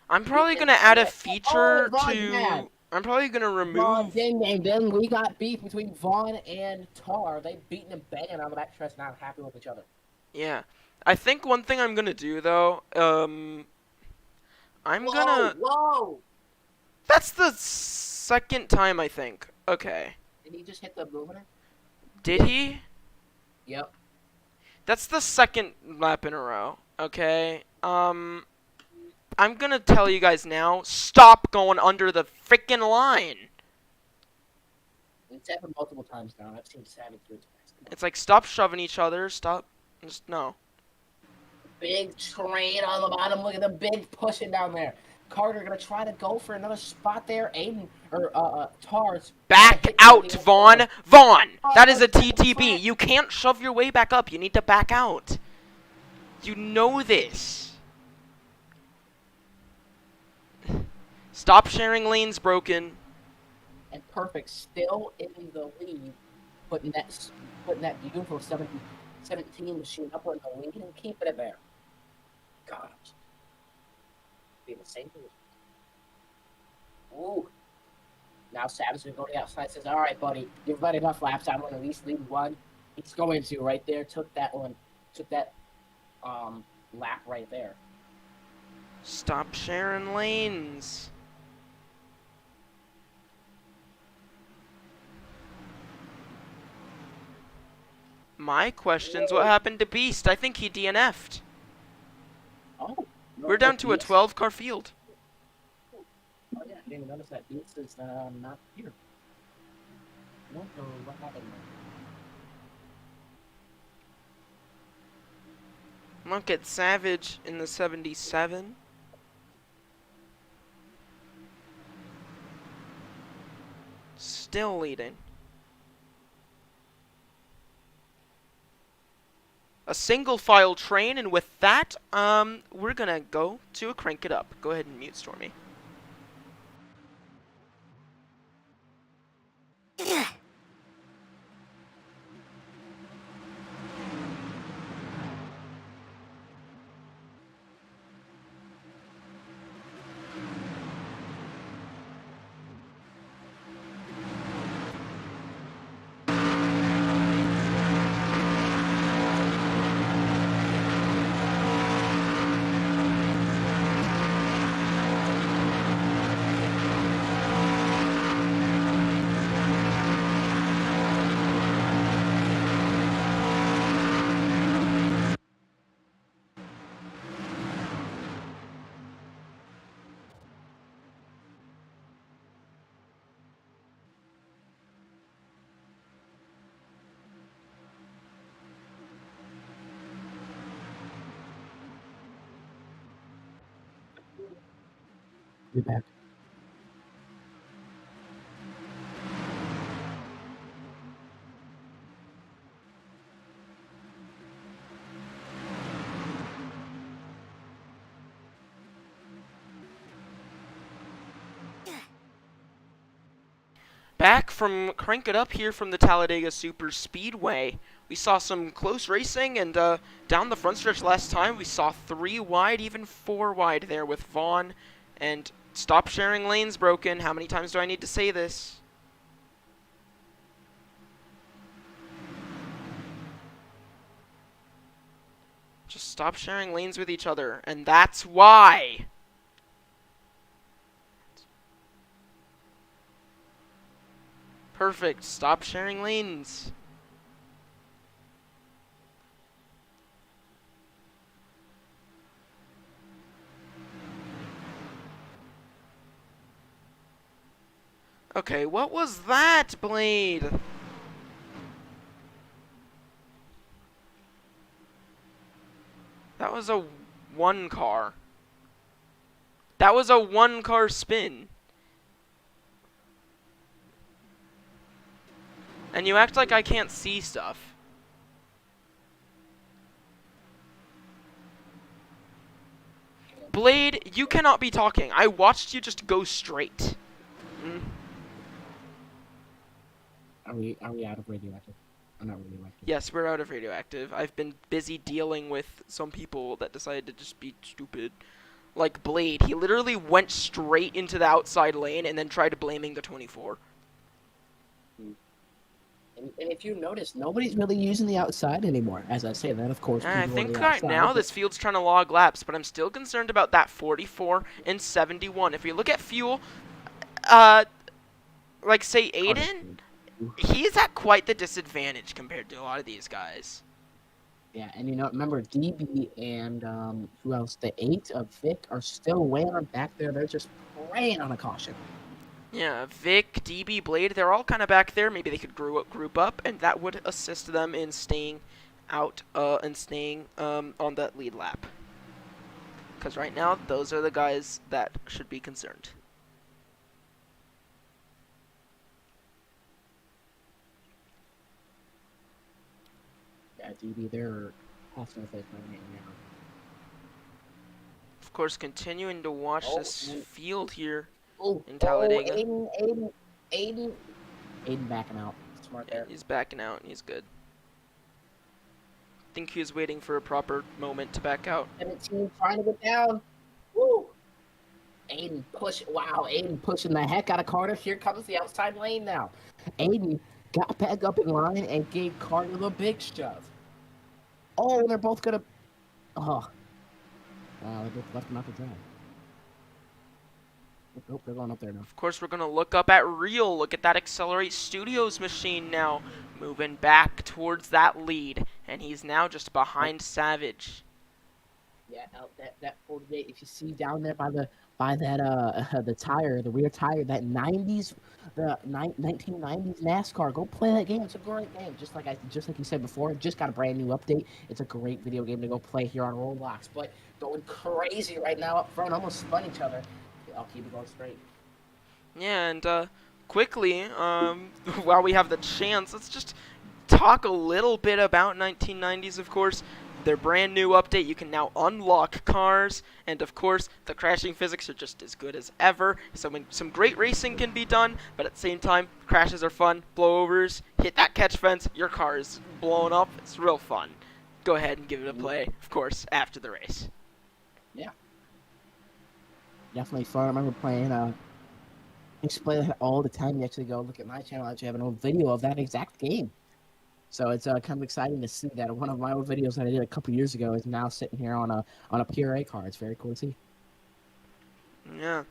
I'm probably Ethan gonna add a Smith. feature Oh, Vaughn to. mad. I'm probably gonna Vaughn, remove. ding, ding, ding. We got beef between Vaughn and Tar. They beating and banging on the back stretch, not happy with each other. Yeah, I think one thing I'm gonna do though. I'm Whoa, gonna. whoa! That's the second time I think. Okay. Did he just hit the movement? Did he? Yep. That's the second lap in a row. Okay. I'm gonna tell you guys now. Stop going under the freaking line. It's happened multiple times now. I've seen Savage do it twice. Come on. It's like stop shoving each other. Stop. Just no. Big train on the bottom. Look at the big pushing down there. Carter gonna try to go for another spot there. Aiden or Tar's Back out, Vaughn. Vaughn. That is a TTB. You can't shove your way back up. You need to back out. You know this. Stop sharing lanes, broken. And Perfect still in the lead, putting that beautiful 17 machine up in the lead and keeping it there. Gosh. Be the same thing. Ooh. Now Savage is going to the outside, says, all right, buddy, you've led enough laps. I'm going to at least lead one. He's going to right there. Took that lap right there. Stop sharing lanes. My question's what happened to Beast? I think he DNF'd. Oh. no, We're down to a Beats- 12-car field. Oh, yeah, I didn't even notice that Beats is not here. I don't know what happened there. Look at Savage in the 77. Still leading. A single file train, and with that, we're gonna go to crank it up. Go ahead and mute Stormy. Be back. Back from Crank It Up here from the Talladega Superspeedway. We saw some close racing, and down the front stretch last time, we saw 3 wide, even 4 wide there with Vaughn. And stop sharing lanes broken. How many times do I need to say this? Just stop sharing lanes with each other, and that's why. Perfect. Stop sharing lanes. Okay, what was that, Blade? That was a 1 car. That was a 1 car spin. And you act like I can't see stuff. Blade, you cannot be talking. I watched you just go straight. Are we out of radioactive? I'm not radioactive. Yes, we're out of radioactive. I've been busy dealing with some people that decided to just be stupid. Like Blade, he literally went straight into the outside lane and then tried blaming the 24. And if you notice, nobody's really using the outside anymore. As I say that, of course. I people are think the right outside, now but- this field's trying to log laps, but I'm still concerned about that 44 and 71. If you look at fuel, like say Aiden, he's at quite the disadvantage compared to a lot of these guys. Yeah, and remember, DB and who else? The 8 of Vic are still way on back there. They're just praying on a caution. Yeah, Vic, DB, Blade, they're all kind of back there. Maybe they could group up, and that would assist them in staying out and staying on that lead lap. Because right now, those are the guys that should be concerned. Yeah, DB, they're passing the face right now. Of course, continuing to watch Oh, this and- field here. Oh, In Talladega. Aiden backing out. Smart Yeah, there. he's backing out, and he's good. I think he was waiting for a proper moment to back out. 17 trying to get down. Woo! Aiden pushing the heck out of Carter. Here comes the outside lane now. Aiden got back up in line and gave Carter the big shove. Oh, they're both gonna. Oh. Wow, they both left him out to dry. Nope, they're going up there now. Of course, we're going to look up at Real. Look at that Accelerate Studios machine now. Moving back towards that lead. And he's now just behind Savage. Yeah, that 48. If you see down there by that the tire, the rear tire, that 90s, the 1990s NASCAR. Go play that game. It's a great game. Just like you said before, it just got a brand new update. It's a great video game to go play here on Roblox. But going crazy right now up front, almost spun each other. I'll keep it going straight. Yeah, and quickly, while we have the chance, let's just talk a little bit about 1990s, of course. Their brand new update, you can now unlock cars, and of course, the crashing physics are just as good as ever. So some great racing can be done, but at the same time, crashes are fun. Blowovers, hit that catch fence, your car is blown up. It's real fun. Go ahead and give it a play, of course, after the race. Yeah. Definitely fun. I remember playing, I used to play that all the time. You actually go look at my channel. I actually have an old video of that exact game. So it's kind of exciting to see that one of my old videos that I did a couple years ago is now sitting here on a PRA car. It's very cool to see. Yeah.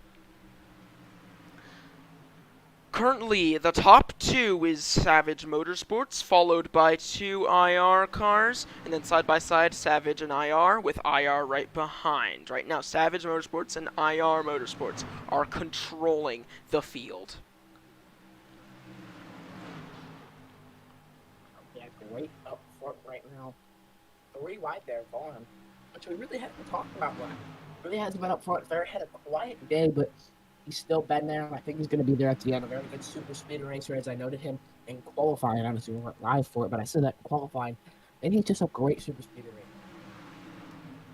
Currently, the top 2 is Savage Motorsports, followed by 2 IR cars, and then side by side, Savage and IR, with IR right behind. Right now, Savage Motorsports and IR Motorsports are controlling the field. Yeah, great up front right now. 3 wide there, Vaughn. Which we really haven't talked about one. Really hasn't been up front. Very had a quiet day, but He's still been there. I think he's going to be there at the end. A very good super speed racer, as I noted him in qualifying. Obviously, we weren't live for it, but I said that in qualifying. And he's just a great super speed racer.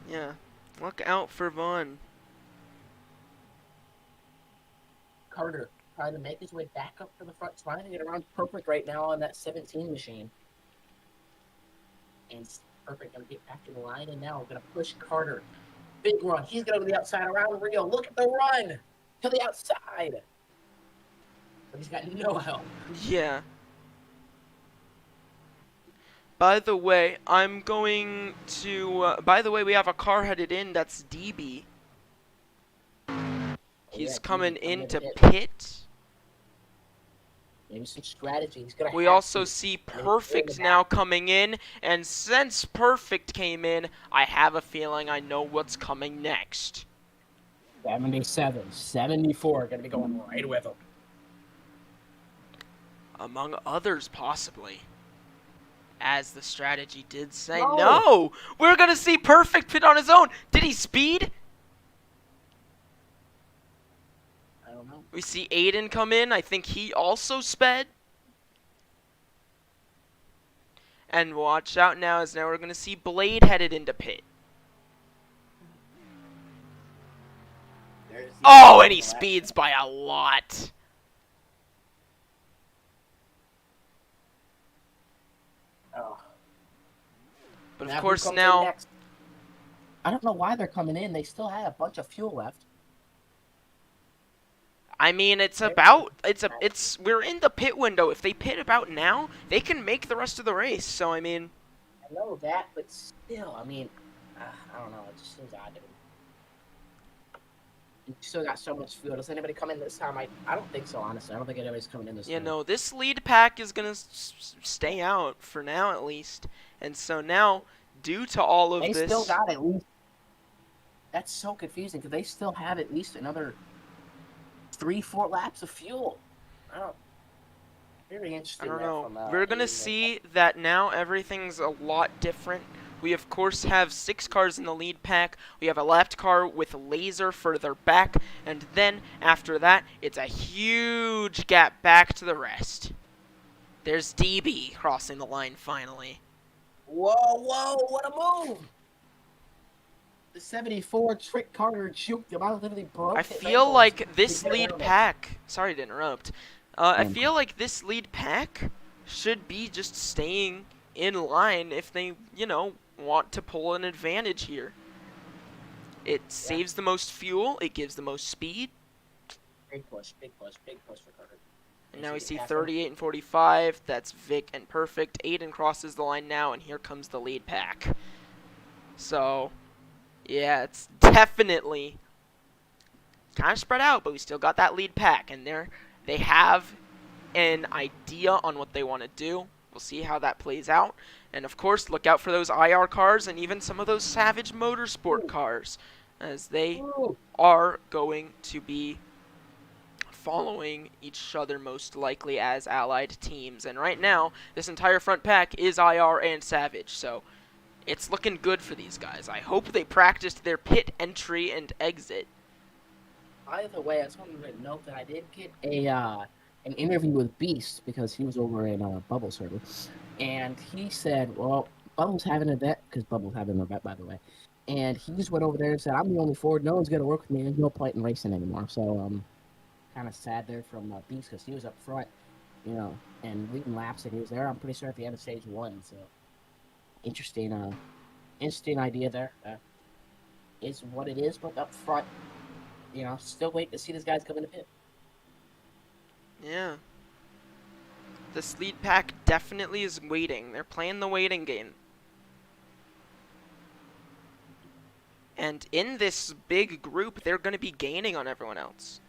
Yeah. Look out for Vaughn. Carter trying to make his way back up to the front, trying to get around Perfect right now on that 17 machine. And Perfect going to get back to the line, and now we're going to push Carter. Big run. He's going to the outside around Rio. Look at the run to the outside. But he's got no help. Yeah. By the way, I'm going to... by the way, we have a car headed in. That's DB. He's coming into pit. Maybe some strategy. He's gonna We have also to. see And Perfect it's now coming in. And since Perfect came in, I have a feeling I know what's coming next. 77, 74 going to be going right with him. Among others, possibly. As the strategy did say. No! No! We're going to see Perfect pit on his own. Did he speed? I don't know. We see Aiden come in. I think he also sped. And watch out now, as now we're going to see Blade headed into pit. Oh, and he speeds by a lot. Oh. But Now of who course comes in now... next? I don't know why they're coming in. They still had a bunch of fuel left. I mean, we're in the pit window. If they pit about now, they can make the rest of the race. So, I mean... I know that, but still, I mean, I don't know. It just seems odd to me. You still got so much fuel. Does anybody come in this time? I don't think so, honestly. I don't think anybody's coming in this time. You know, this lead pack is going to stay out for now, at least. And so now, due to all of They this... still got at least... That's so confusing, because they still have at least another 3-4 laps of fuel. I don't... Very interesting. I don't there know. from, We're going to see that now everything's a lot different. We, of course, have 6 cars in the lead pack. We have a left car with laser further back. And then, after that, it's a huge gap back to the rest. There's DB crossing the line finally. Whoa, what a move! The 74 Trick Carter juked him. I literally broke I his feel ankles like this to get lead around it. pack... Sorry to interrupt. I feel like this lead pack should be just staying in line if they, you know, want to pull an advantage here. It saves the most fuel. It gives the most speed. Big push for Carter. And now we see Pass him. 38 and 45. That's Vic and Perfect. Aiden crosses the line now, and here comes the lead pack. So, yeah, it's definitely kind of spread out, but we still got that lead pack, and they have an idea on what they want to do. We'll see how that plays out. And of course, look out for those IR cars and even some of those Savage Motorsport cars, as they are going to be following each other most likely as allied teams. And right now, this entire front pack is IR and Savage, so it's looking good for these guys. I hope they practiced their pit entry and exit. Either way, I just wanted to note that I did get an interview with Beast because he was over in Bubble server, and he said, "Well, Bubble's having an event because Bubble's having an event, by the way." And he just went over there and said, "I'm the only Ford. No one's gonna work with me. There's no point in racing anymore." So kind of sad there from Beast because he was up front, you know, and leading laps, and he was there. I'm pretty sure at the end of stage 1. So interesting idea there. Is what it is, but up front. You know, still waiting to see these guys come in the pit. Yeah. This lead pack definitely is waiting. They're playing the waiting game. And in this big group, they're going to be gaining on everyone else.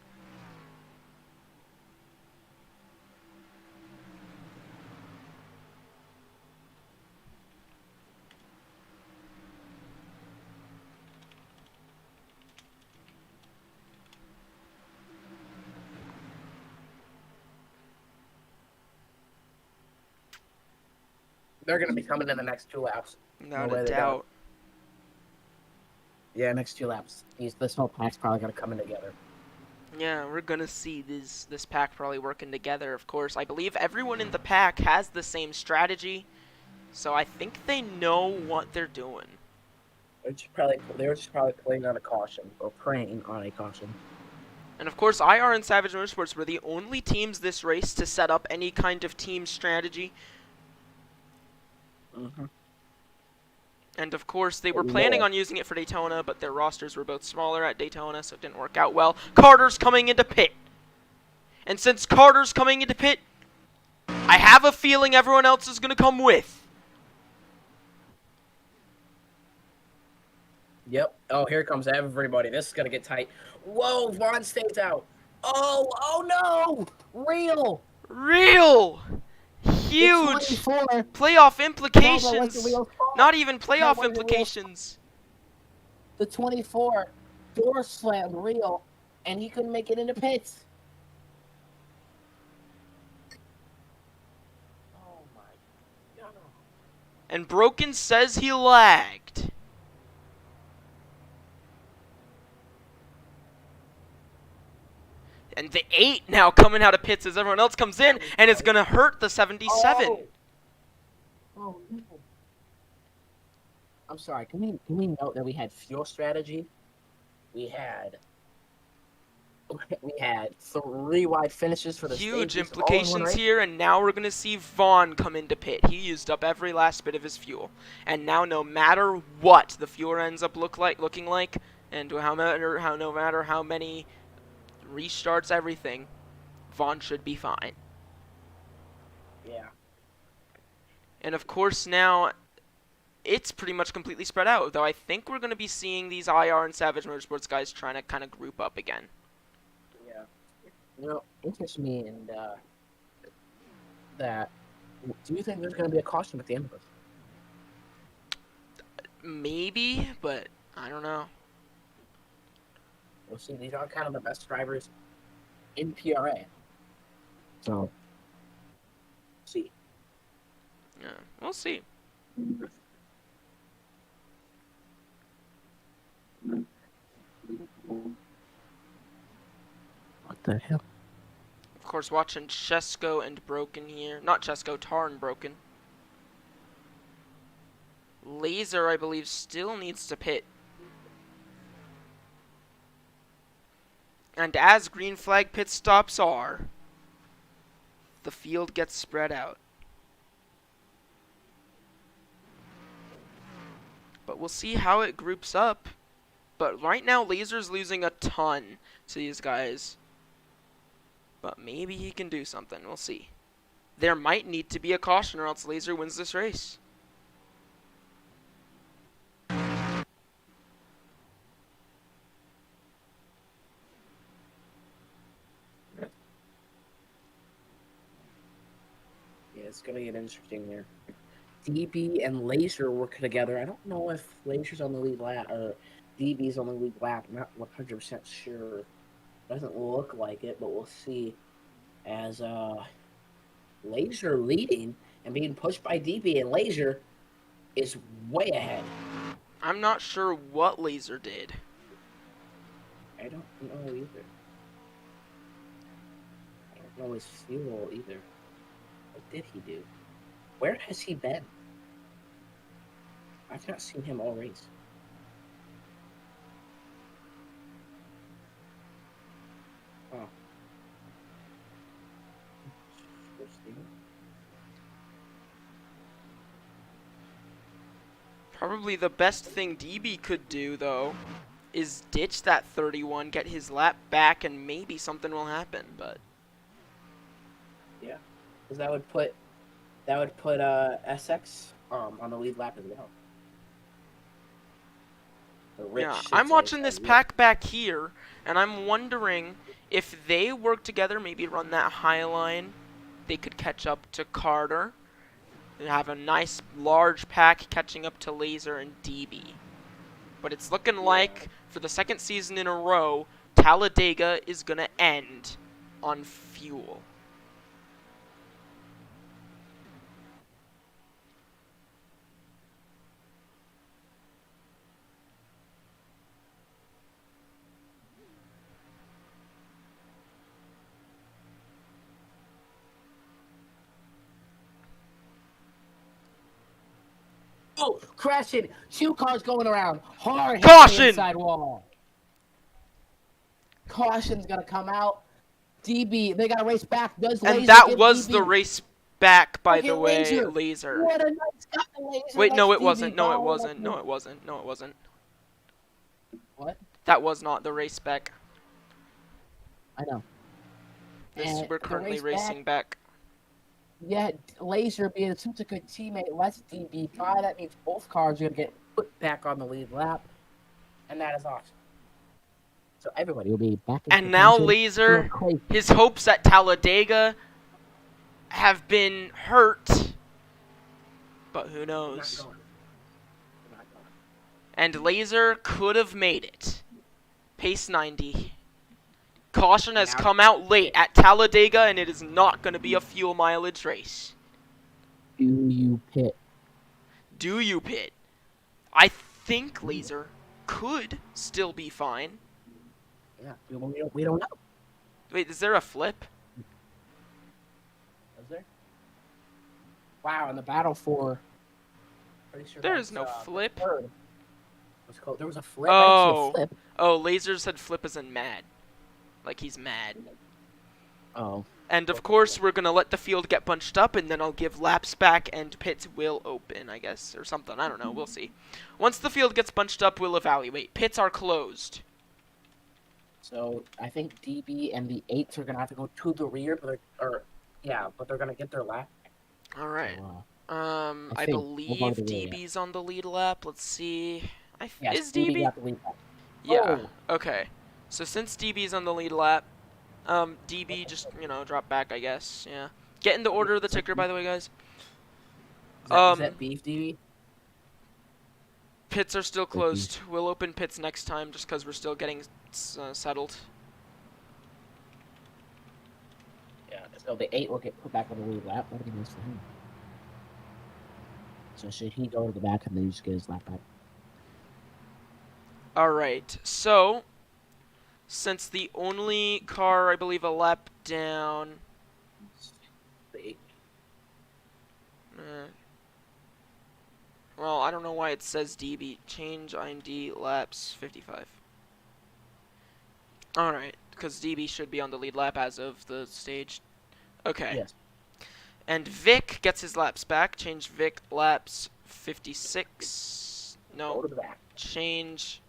They're going to be coming in the next 2 laps. Without No way a they doubt. Yeah, next 2 laps. This whole pack's probably going to come in together. Yeah, we're gonna see this pack probably working together. Of course, I believe everyone in the pack has the same strategy, so I think they know what they're doing. They were just probably playing on a caution or praying on a caution. And of course, IR and Savage Motorsports were the only teams this race to set up any kind of team strategy. Mm-hmm. And of course, they were We planning know. on using it for Daytona, but their rosters were both smaller at Daytona, so it didn't work out well. Carter's coming into pit. And since Carter's coming into pit, I have a feeling everyone else is going to come with. Yep. Oh, here comes everybody. This is gonna get tight. Whoa, Vaughn stays out. Oh no! Real! Real! Huge! It's 24. Playoff No, implications! Real's fault. Not even playoff wasn't Real's implications. The 24 door slammed Real, and he couldn't make it into pits. Oh my god. And Broken says he lagged. And the 8 now coming out of pits as everyone else comes in, and it's going to hurt the 77. Oh no. I'm sorry. Can we note that we had fuel strategy? We had 3 wide finishes for the Huge stages, all in one implications race. here, and now we're going to see Vaughn come into pit. He used up every last bit of his fuel. And now no matter what the fuel ends up looking like, and no matter how many restarts, everything, Vaughn should be fine. Yeah. And of course now, it's pretty much completely spread out, though I think we're going to be seeing these IR and Savage Motorsports guys trying to kind of group up again. Yeah. You know, interests me in that. Do you think there's going to be a caution at the end of this? Maybe, but I don't know. We'll see. These are kind of the best drivers in PRA. So, see. Yeah, we'll see. What the hell? Of course, watching Chesko and Broken here. Not Chesko, Tar and Broken. Laser, I believe, still needs to pit. And as green flag pit stops are, the field gets spread out. But we'll see how it groups up. But right now, Laser's losing a ton to these guys. But maybe he can do something. We'll see. There might need to be a caution or else Laser wins this race. Yeah, it's going to get interesting here. DB and Laser work together. I don't know if Laser's on the lead lap or DB's on the lead lap. I'm not 100% sure. Doesn't look like it, but we'll see. As Laser leading and being pushed by DB, and Laser is way ahead. I'm not sure what Laser did. I don't know either. I don't know his fuel either. What did he do? Where has he been? I've not seen him all race. Oh. Probably the best thing DB could do, though, is ditch that 31, get his lap back, and maybe something will happen, but... Yeah, because that would put SX on the lead lap as well. So Rich Yeah, should I'm say watching so, this yeah. pack back here, and I'm wondering if they work together, maybe run that high line, they could catch up to Carter, and have a nice large pack catching up to Laser and DB. But it's looking like, for the second season in a row, Talladega is going to end on fuel. Oh, crashing! 2 cars going around. Hard hit Caution! the inside wall. Caution's gonna come out. DB, they gotta race back. Does Laser And that get was DB? the race back, by Look the at way, Laser. Laser. What a nice guy, Laser. Wait, no, That's it wasn't. DB No, it power. wasn't. No, it wasn't. No, it wasn't. What? That was not the race back. I know. This, we're the currently race racing back. Yeah, Laser being such a good teammate lets DB by. That means both cars are gonna get put back on the lead lap, and that is awesome. So everybody will be back. In And now contention. Laser, Crazy. his hopes at Talladega have been hurt. But who knows? And Laser could have made it. Pace 90. Caution has come out late at Talladega, and it is not going to be a fuel mileage race. Do you pit? Do you pit? I think Laser could still be fine. Yeah, we don't know. Wait, is there a flip? Is there? Wow, in the battle for. Pretty sure There that's, is no flip. third. What's called? There was a flip. Oh. I didn't see a flip. Oh, Laser said flip isn't mad. Like he's mad. Oh. And of course, we're going to let the field get bunched up, and then I'll give laps back, and pits will open, I guess, or something. I don't know. We'll see. Once the field gets bunched up, we'll evaluate. Pits are closed. So I think DB and the 8s are gonna have to go to the rear, but they're gonna get their lap. All right. So, I think we'll believe go to the rear. DB's on the lead lap. Let's see. yes, Is DB? got the lead lap. Yeah. Oh. Okay. So since DB's on the lead lap, DB just, drop back, I guess. Yeah. Get in the order of the ticker, by the way, guys. Is that beef, DB? Pits are still closed. We'll open pits next time just because we're still getting settled. Yeah. So the 8 will get put back on the lead lap. That'll be nice for him. So should he go to the back and then just get his lap back? Alright, so, since the only car, I believe, a lap down... The 8. Well, I don't know why it says DB. Change IMD laps 55. Alright, because DB should be on the lead lap as of the stage. Okay. Yes. And Vic gets his laps back. Change Vic laps 56. Go No. to the back. Change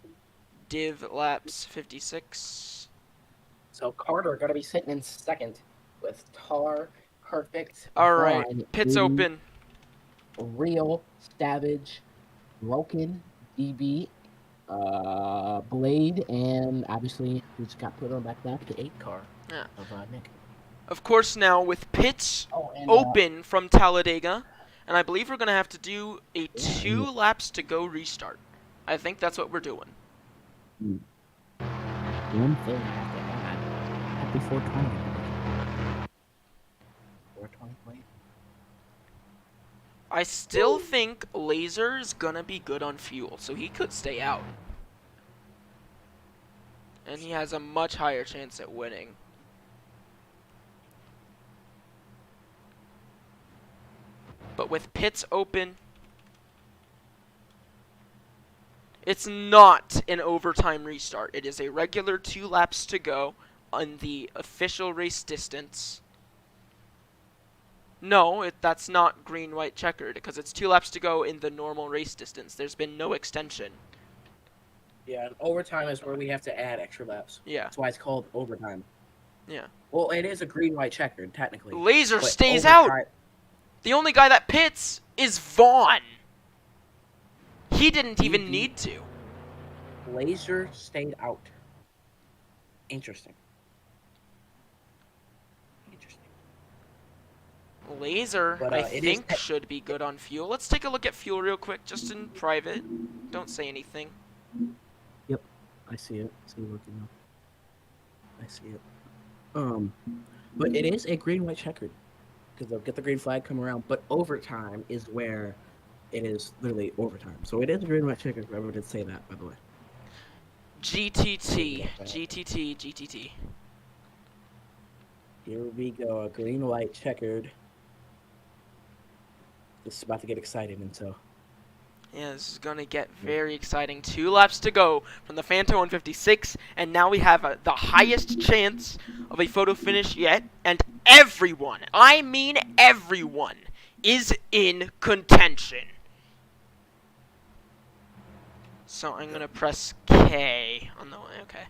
Div laps 56. So Carter gonna be sitting in second with Tar, Perfect. Alright, Vaughn, pits Lee, open. Real, Savage, Broken, DB, Blade, and obviously who just got put on back the 8 car Yeah. of Nick. Of course, now with pits Oh, and open from Talladega, and I believe we're going to have to do a 2 laps to go restart. I think that's what we're doing. one thing I have to add. Happy 420. 420 plate. I still think Laser's going to be good on fuel, so he could stay out. And he has a much higher chance at winning. But with pits open, it's not an overtime restart. It is a regular 2 laps to go on the official race distance. No, that's not green, white, checkered, because it's 2 laps to go in the normal race distance. There's been no extension. Yeah, and overtime is where we have to add extra laps. Yeah. That's why it's called overtime. Yeah. Well, it is a green, white, checkered, technically. Laser but stays overtime- out. The only guy that pits is Vaughn. He didn't even need to. Laser stayed out. Interesting. Laser, But, I it is think, should be good on fuel. Let's take a look at fuel real quick, just in private. Don't say anything. Yep, I see it. I see it working now. I see it. But it is a green, white, checkered. Because they'll get the green flag, come around. But overtime is where it is literally overtime. So it is a green, white, checkered. Whoever did say that, by the way. GTT, GTT, GTT. Here we go. A green, white, checkered. This is about to get exciting, and so. Yeah, this is gonna get very exciting. 2 laps to go from the Fanta 156, and now we have the highest chance of a photo finish yet, and everyone, I mean everyone, is in contention. So I'm gonna press K on the way, okay.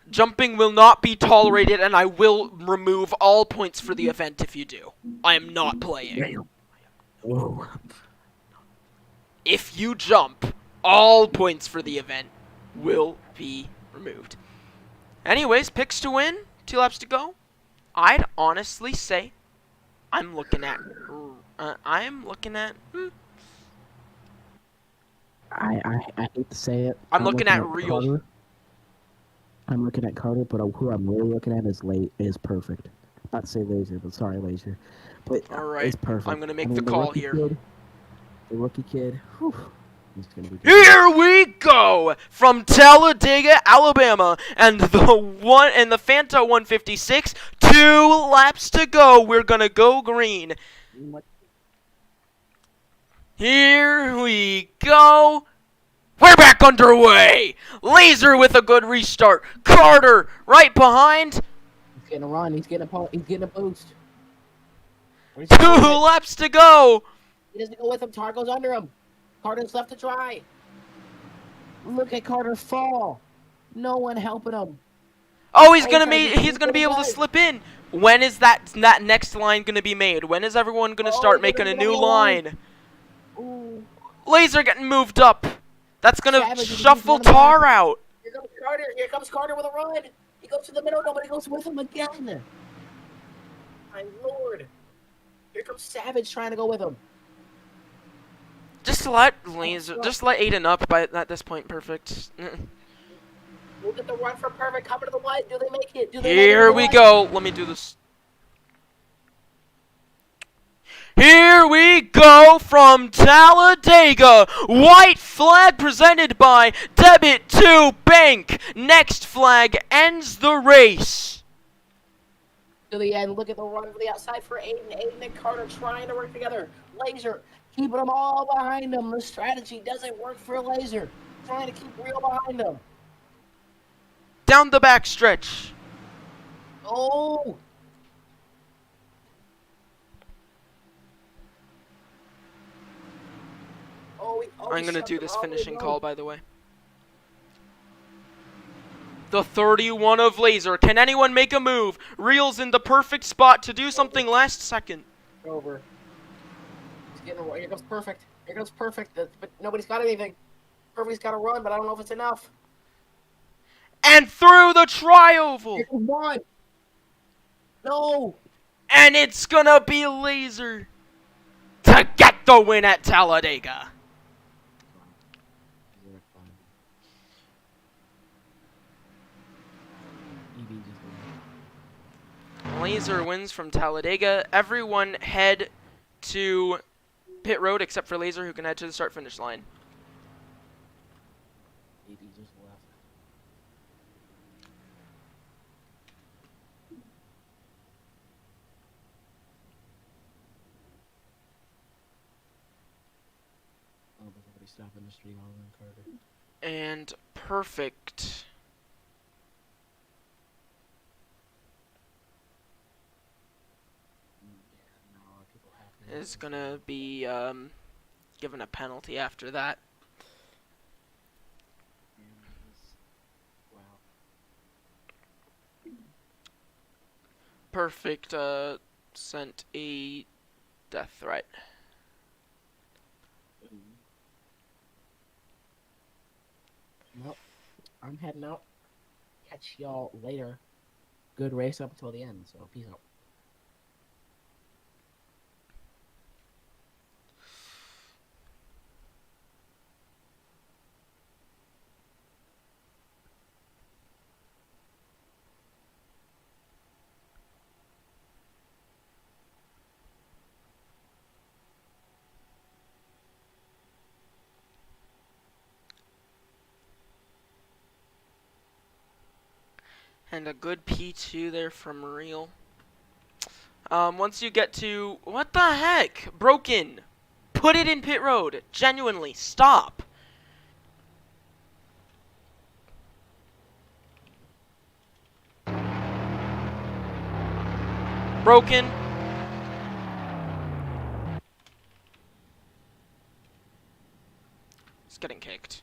Jumping will not be tolerated, and I will remove all points for the event if you do. I am not playing. Whoa. If you jump, all points for the event will be removed. Anyways, picks to win. 2 laps to go. I'd honestly say I'm looking at. I hate to say it. I'm looking at real. Carter. I'm looking at Carter, but who I'm really looking at is perfect. Not to say Laser, but sorry, Laser. But All right, it's perfect. I'm gonna make the call here. The rookie kid. Whew, he's gonna be good. Here we go from Talladega, Alabama, and the Fanta 156. 2 laps to go. We're gonna go green. Here we go. We're back underway. Laser with a good restart. Carter right behind. He's getting a run. He's getting a boost. 2 laps to go. He doesn't go with him. Tar goes under him. Carter's left to dry. Look at Carter fall. No one helping him. Oh, he's gonna be able to slip in. When is that next line gonna be made? When is everyone gonna start making a new line? Ooh. Laser getting moved up. That's gonna Savage, shuffle Tar out. Here comes Carter. Here comes Carter with a run. He goes to the middle. Nobody goes with him again. My lord. Here comes Savage trying to go with him. Just let Aiden up at this point. Perfect. Look at the run for perfect. Coming to the white. Do they make it? Here we go. Let me do this. Here we go from Talladega. White flag presented by Debit to Bank. Next flag ends the race. To the end. Look at the run to the outside for Aiden. Aiden and Carter trying to work together. Laser keeping them all behind him. The strategy doesn't work for Laser. Trying to keep real behind him. Down the back stretch. Oh. I'm going to do this finishing call, by the way. The 31 of Laser. Can anyone make a move? Reel's in the perfect spot to do something last second. Over. Here comes perfect. Here goes perfect. But nobody's got anything. Perfect's got to run, but I don't know if it's enough. And through the tri-oval. Here comes one. No. And it's going to be Laser to get the win at Talladega. Laser wins from Talladega. Everyone head to pit road except for Laser, who can head to the start-finish line. just left. Oh, but somebody stopped in the street on Carter. And perfect. Is gonna be given a penalty after that. Wow. Perfect sent a death threat. Well, I'm heading out. Catch y'all later. Good race up until the end, so peace out. And a good P2 there from Real. Once you get to... What the heck? Broken. Put it in pit road. Genuinely. Stop. Broken. It's getting kicked.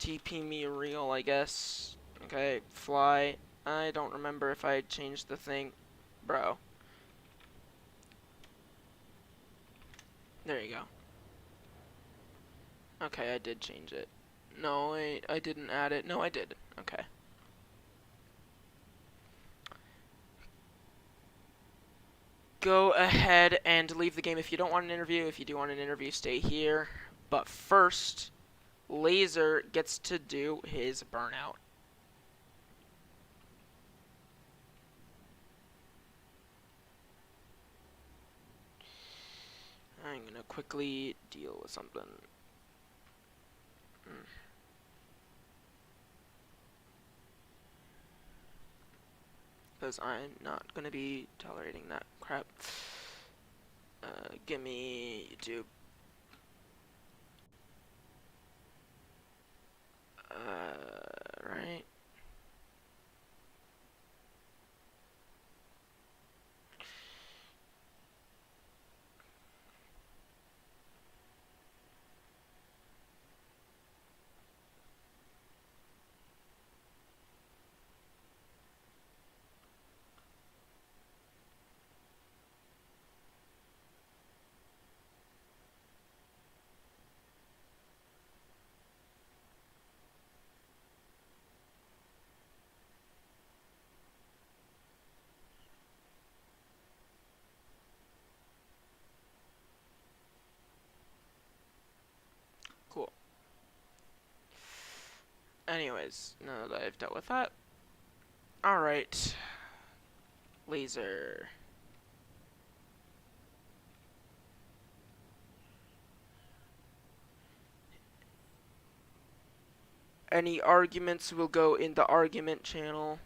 TP me Real, I guess. Okay, fly. I don't remember if I changed the thing. Bro. There you go. Okay, I did change it. No, I didn't add it. No, I did. Okay. Go ahead and leave the game if you don't want an interview. If you do want an interview, stay here. But first, Laser gets to do his burnout. I'm gonna quickly deal with something. Because I'm not gonna be tolerating that crap. Gimme YouTube. Right. Cool. Anyways, now that I've dealt with that. Alright. Laser. Any arguments will go in the argument channel.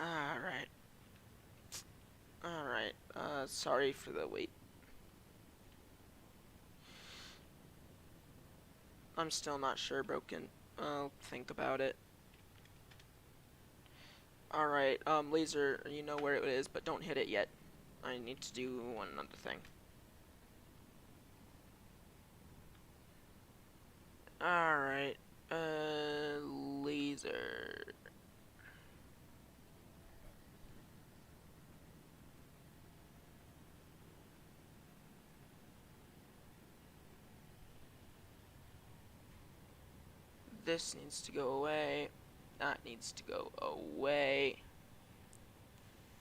Alright. Alright. Sorry for the wait. I'm still not sure, Broken. I'll think about it. Alright, Laser, you know where it is, but don't hit it yet. I need to do one other thing. Alright, Laser. This needs to go away. That needs to go away.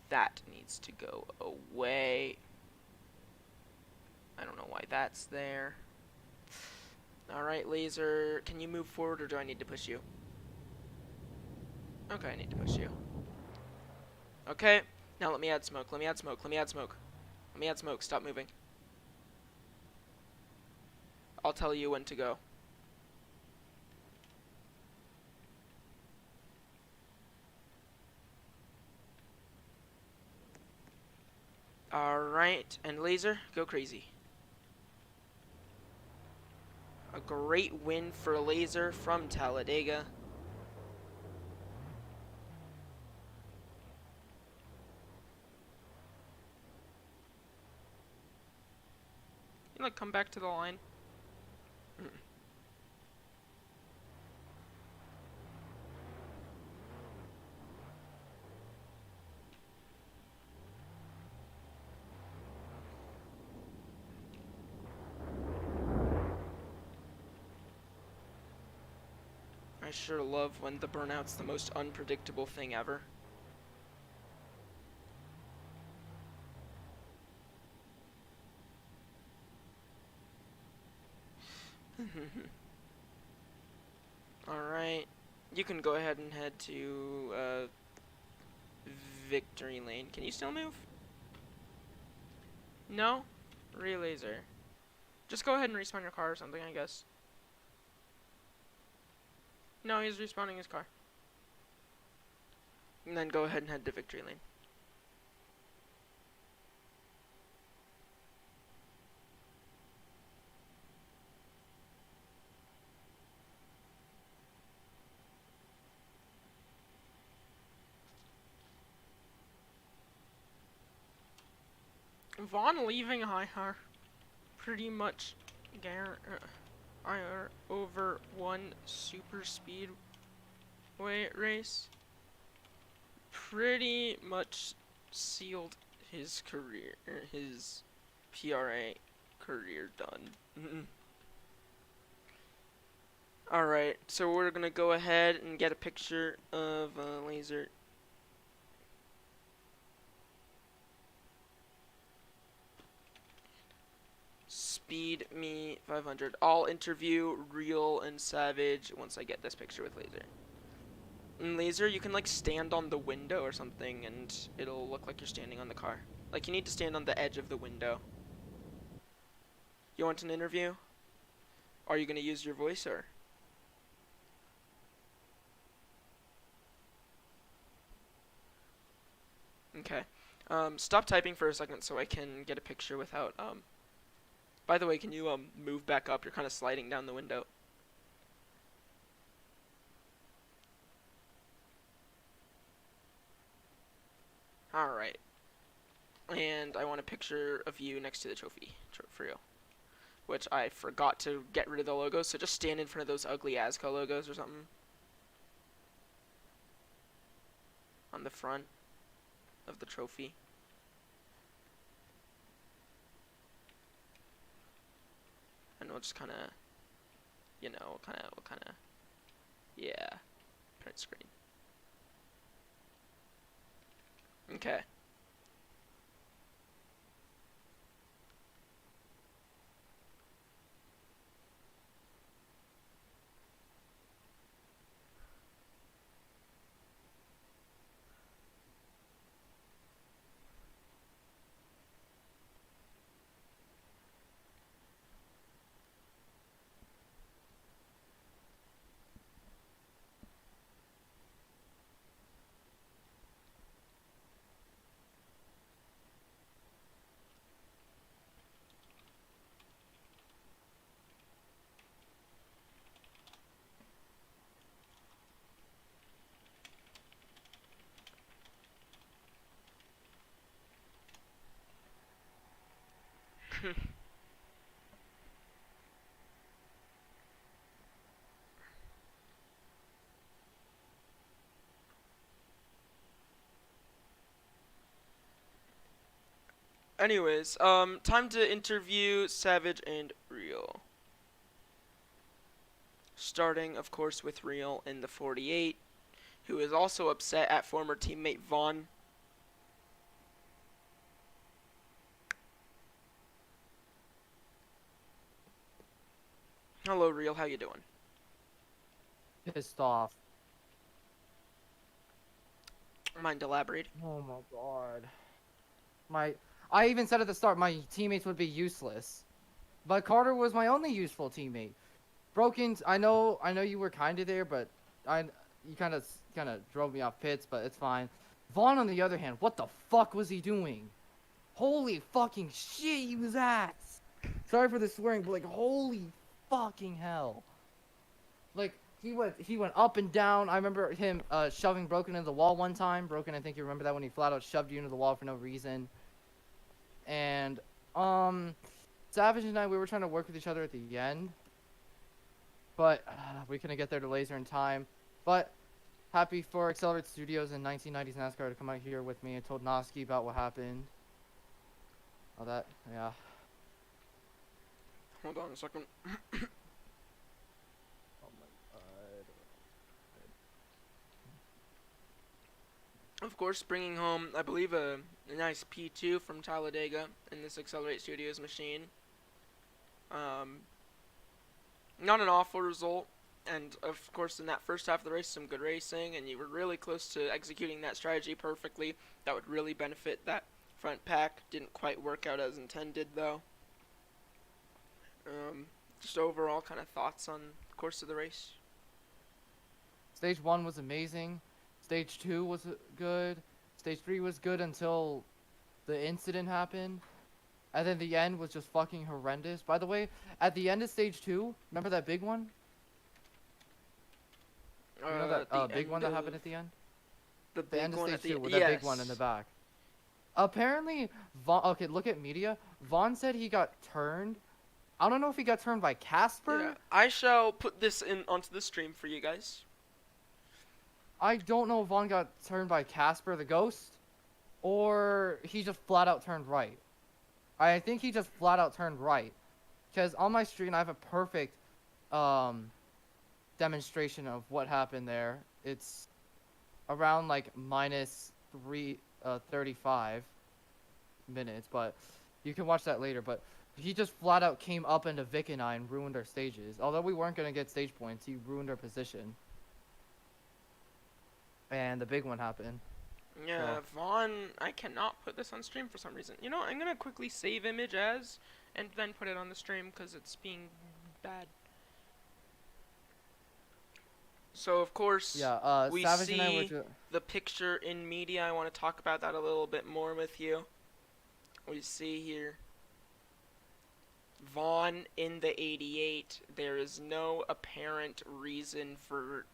That needs to go away. I don't know why that's there. Alright, Laser, can you move forward or do I need to push you? Okay, I need to push you. Okay, now let me add smoke, let me add smoke, let me add smoke. Let me add smoke, stop moving. I'll tell you when to go. Alright, and Laser, go crazy. Great win for Laser from Talladega. You like come back to the line. I sure love when the burnout's the most unpredictable thing ever. Alright, you can go ahead and head to Victory Lane. Can you still move? No? Relaser. Just go ahead and respawn your car or something, I guess. No, he's respawning his car. And then go ahead and head to Victory Lane. Vaughn leaving High pretty much over one super speedway race. Pretty much sealed his career, his PRA career done. Alright, so we're gonna go ahead and get a picture of Laser. Speed me 500. I'll interview Real and Savage once I get this picture with Laser. And Laser, you can like stand on the window or something and it'll look like you're standing on the car. Like you need to stand on the edge of the window. You want an interview? Are you gonna use your voice or? Okay. Stop typing for a second so I can get a picture without By the way, can you move back up? You're kind of sliding down the window. Alright. And I want a picture of you next to the trophy for you. Which I forgot to get rid of the logos, so just stand in front of those ugly ASCO logos or something. On the front of the trophy. And we'll just kind of, you know, we'll kind of, yeah, print screen. Okay. Anyways, time to interview Savage and Real. Starting, of course, with Real in the 48, who is also upset at former teammate Vaughn. Hello, Real. How you doing? Pissed off. Mind elaborating? Oh my god. I even said at the start my teammates would be useless. But Carter was my only useful teammate. Broken's, I know you were kind of there, but you kind of drove me off pits, but it's fine. Vaughn, on the other hand, what the fuck was he doing? Holy fucking shit, he was ass. Sorry for the swearing, but like, holy fucking hell. Like, he went up and down. I remember him shoving Broken into the wall one time. Broken, I think you remember that, when he flat out shoved you into the wall for no reason. And Savage and I, we were trying to work with each other at the end, but we couldn't get there to Laser in time. But happy for Accelerate Studios and 1990s NASCAR to come out here with me. I told Noski about what happened. All that, yeah. Hold on a second. Oh my god. Of course, bringing home, I believe, a nice P2 from Talladega in this Accelerate Studios machine. Not an awful result, and of course in that first half of the race, some good racing, and you were really close to executing that strategy perfectly. That would really benefit that front pack. Didn't quite work out as intended, though. Just overall kind of thoughts on the course of the race. Stage 1 was amazing. Stage 2 was good. Stage 3 was good until the incident happened. And then the end was just fucking horrendous. By the way, at the end of Stage 2, remember that big one? You know that big one that happened at the end? The The big end of one Stage at the 2 with that big one in the back. Apparently, Vaughn, okay, look at media. Vaughn said he got turned. I don't know if he got turned by Casper. Yeah, I shall put this in onto the stream for you guys. I don't know if Vaughn got turned by Casper the Ghost, or he just flat out turned right. I think he just flat out turned right. Because on my screen, I have a perfect demonstration of what happened there. It's around like minus 35 minutes, but you can watch that later. But he just flat out came up into Vic and I and ruined our stages. Although we weren't going to get stage points, he ruined our position. And the big one happened. Yeah, So- Vaughn, I cannot put this on stream for some reason. You know, I'm gonna quickly save image as, and then put it on the stream because it's being bad. So of course, Yeah, we Savage and I were see ju- the picture in media. I want to talk about that a little bit more with you. We see here Vaughn in the 88. There is no apparent reason for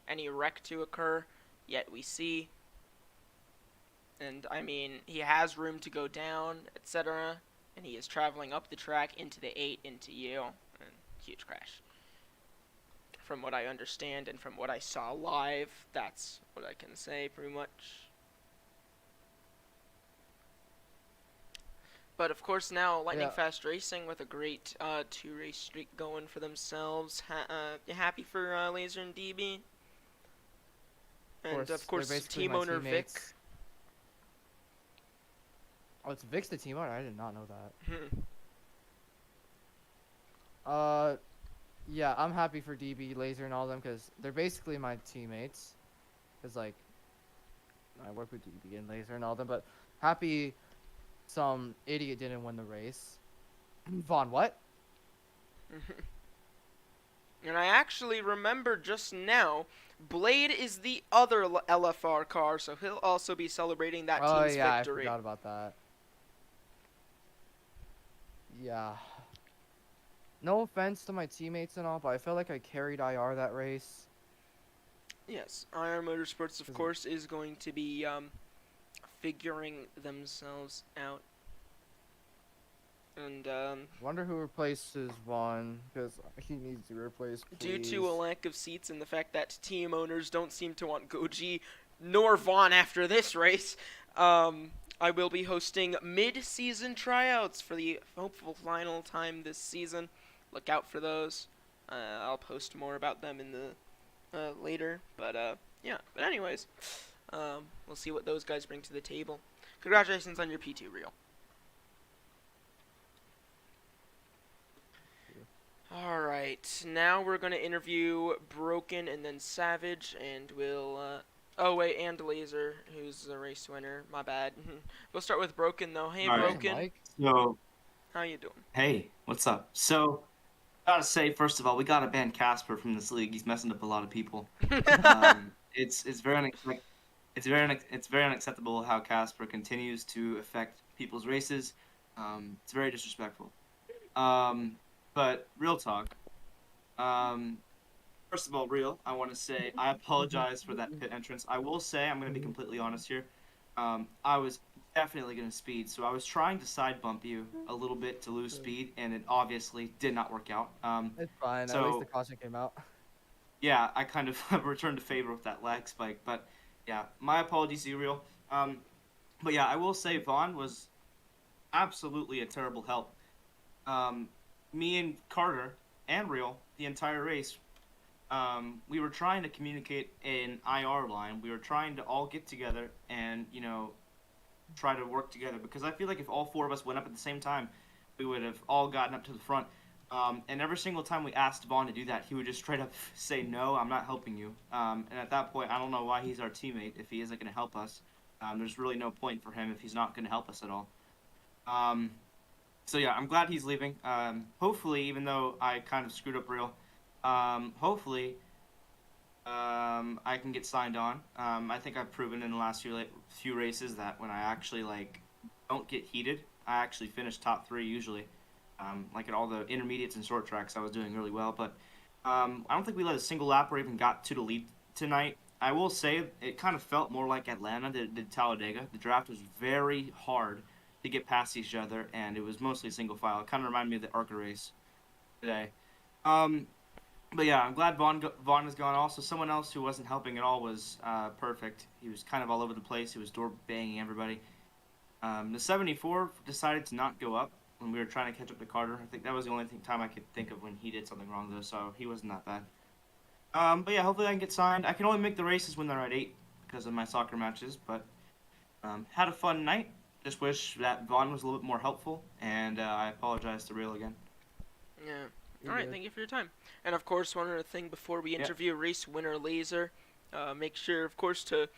any wreck to occur, yet we see. And I mean, he has room to go down, etc. And he is traveling up the track into the 8 into you. And huge crash. From what I understand and from what I saw live, that's what I can say pretty much. But of course now, Lightning Yeah. Fast Racing with a great 2-race streak going for themselves. You happy for Laser and DB? And of they're course, basically team my owner Vic. teammates. Oh, it's Vic's the team owner? I did not know that. Yeah, I'm happy for DB, Laser, and all them, because they're basically my teammates. Because, like, I work with DB and Laser and all them, but happy some idiot didn't win the race. Vaughn, what? And I actually remember just now, Blade is the other LFR car, so he'll also be celebrating that Oh, team's yeah, victory. I forgot about that. Yeah. No offense to my teammates and all, but I felt like I carried IR that race. Yes, IR Motorsports, of Is it- course, is going to be figuring themselves out. And Wonder who replaces Vaughn, because he needs to replace, due please. to a lack of seats and the fact that team owners don't seem to want Goji nor Vaughn after this race, I will be hosting mid-season tryouts for the hopeful final time this season. Look out for those. I'll post more about them in the later. But yeah. But anyways, we'll see what those guys bring to the table. Congratulations on your P2 reel. Alright, now we're going to interview Broken and then Savage, and we'll, oh wait, and Laser, who's the race winner, my bad. We'll start with Broken though. Hey Alright. Broken, Mike? So, how you doing? hey, what's up? So, gotta say, first of all, we gotta ban Casper from this league. He's messing up a lot of people. It's very unacceptable how Casper continues to affect people's races. It's very disrespectful. But real talk, First of all, real, I want to say I apologize for that pit entrance. I will say, I'm going to be completely honest here. I was definitely going to speed, so I was trying to side bump you a little bit to lose speed, and it obviously did not work out. It's fine. At least So the caution came out. yeah, I kind of returned to favor with that lag spike, but yeah, my apologies to you, real. But yeah, I will say Vaughn was absolutely a terrible help. Me and Carter and real the entire race. We were trying to communicate an IR line. We were trying to all get together and, try to work together. Because I feel like if all four of us went up at the same time, we would have all gotten up to the front. And every single time we asked Vaughn to do that, he would just straight up say, no, I'm not helping you. And at that point, I don't know why he's our teammate if he isn't going to help us. There's really no point for him if he's not going to help us at all. So yeah, I'm glad he's leaving. Hopefully, even though I kind of screwed up real, hopefully, I can get signed on. I think I've proven in the last few races that when I actually don't get heated, I actually finish top 3 usually. At all the intermediates and short tracks, I was doing really well. But I don't think we led a single lap or even got to the lead tonight. I will say it kind of felt more like Atlanta than it did Talladega. The draft was very hard to get past each other, and it was mostly single file. It kind of reminded me of the ARCA race today. But yeah, I'm glad Vaughn is gone. Also, someone else who wasn't helping at all was Perfect. He was kind of all over the place. He was door banging everybody. The 74 decided to not go up when we were trying to catch up to Carter. I think that was the only time I could think of when he did something wrong, though, so he wasn't that bad. But yeah, hopefully I can get signed. I can only make the races when they're at 8 because of my soccer matches, but had a fun night. Just wish that Vaughn was a little bit more helpful, and I apologize to Real again. Yeah. You're All right, good. thank you for your time. And of course, one other thing before we interview race winner Laser, make sure, of course, to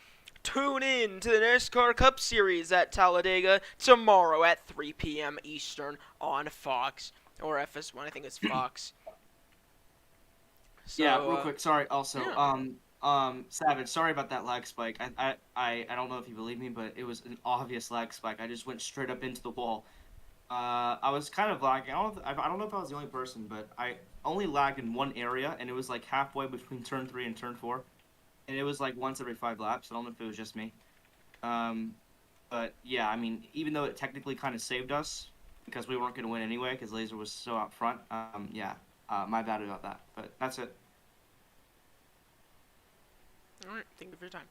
tune in to the NASCAR Cup Series at Talladega tomorrow at 3 p.m. Eastern on Fox or FS1. I think it's Fox. So, Yeah, real quick. Sorry. Also, yeah. Savage. Sorry about that lag spike. I don't know if you believe me, but it was an obvious lag spike. I just went straight up into the wall. I was kind of lagging. I don't know if I was the only person, but I only lagged in one area, and it was like halfway between turn 3 and turn 4, and it was like once every 5 laps. I don't know if it was just me. But yeah, I mean, even though it technically kind of saved us because we weren't going to win anyway because Laser was so out front. Yeah, my bad about that. But that's it. All right, thank you for your time.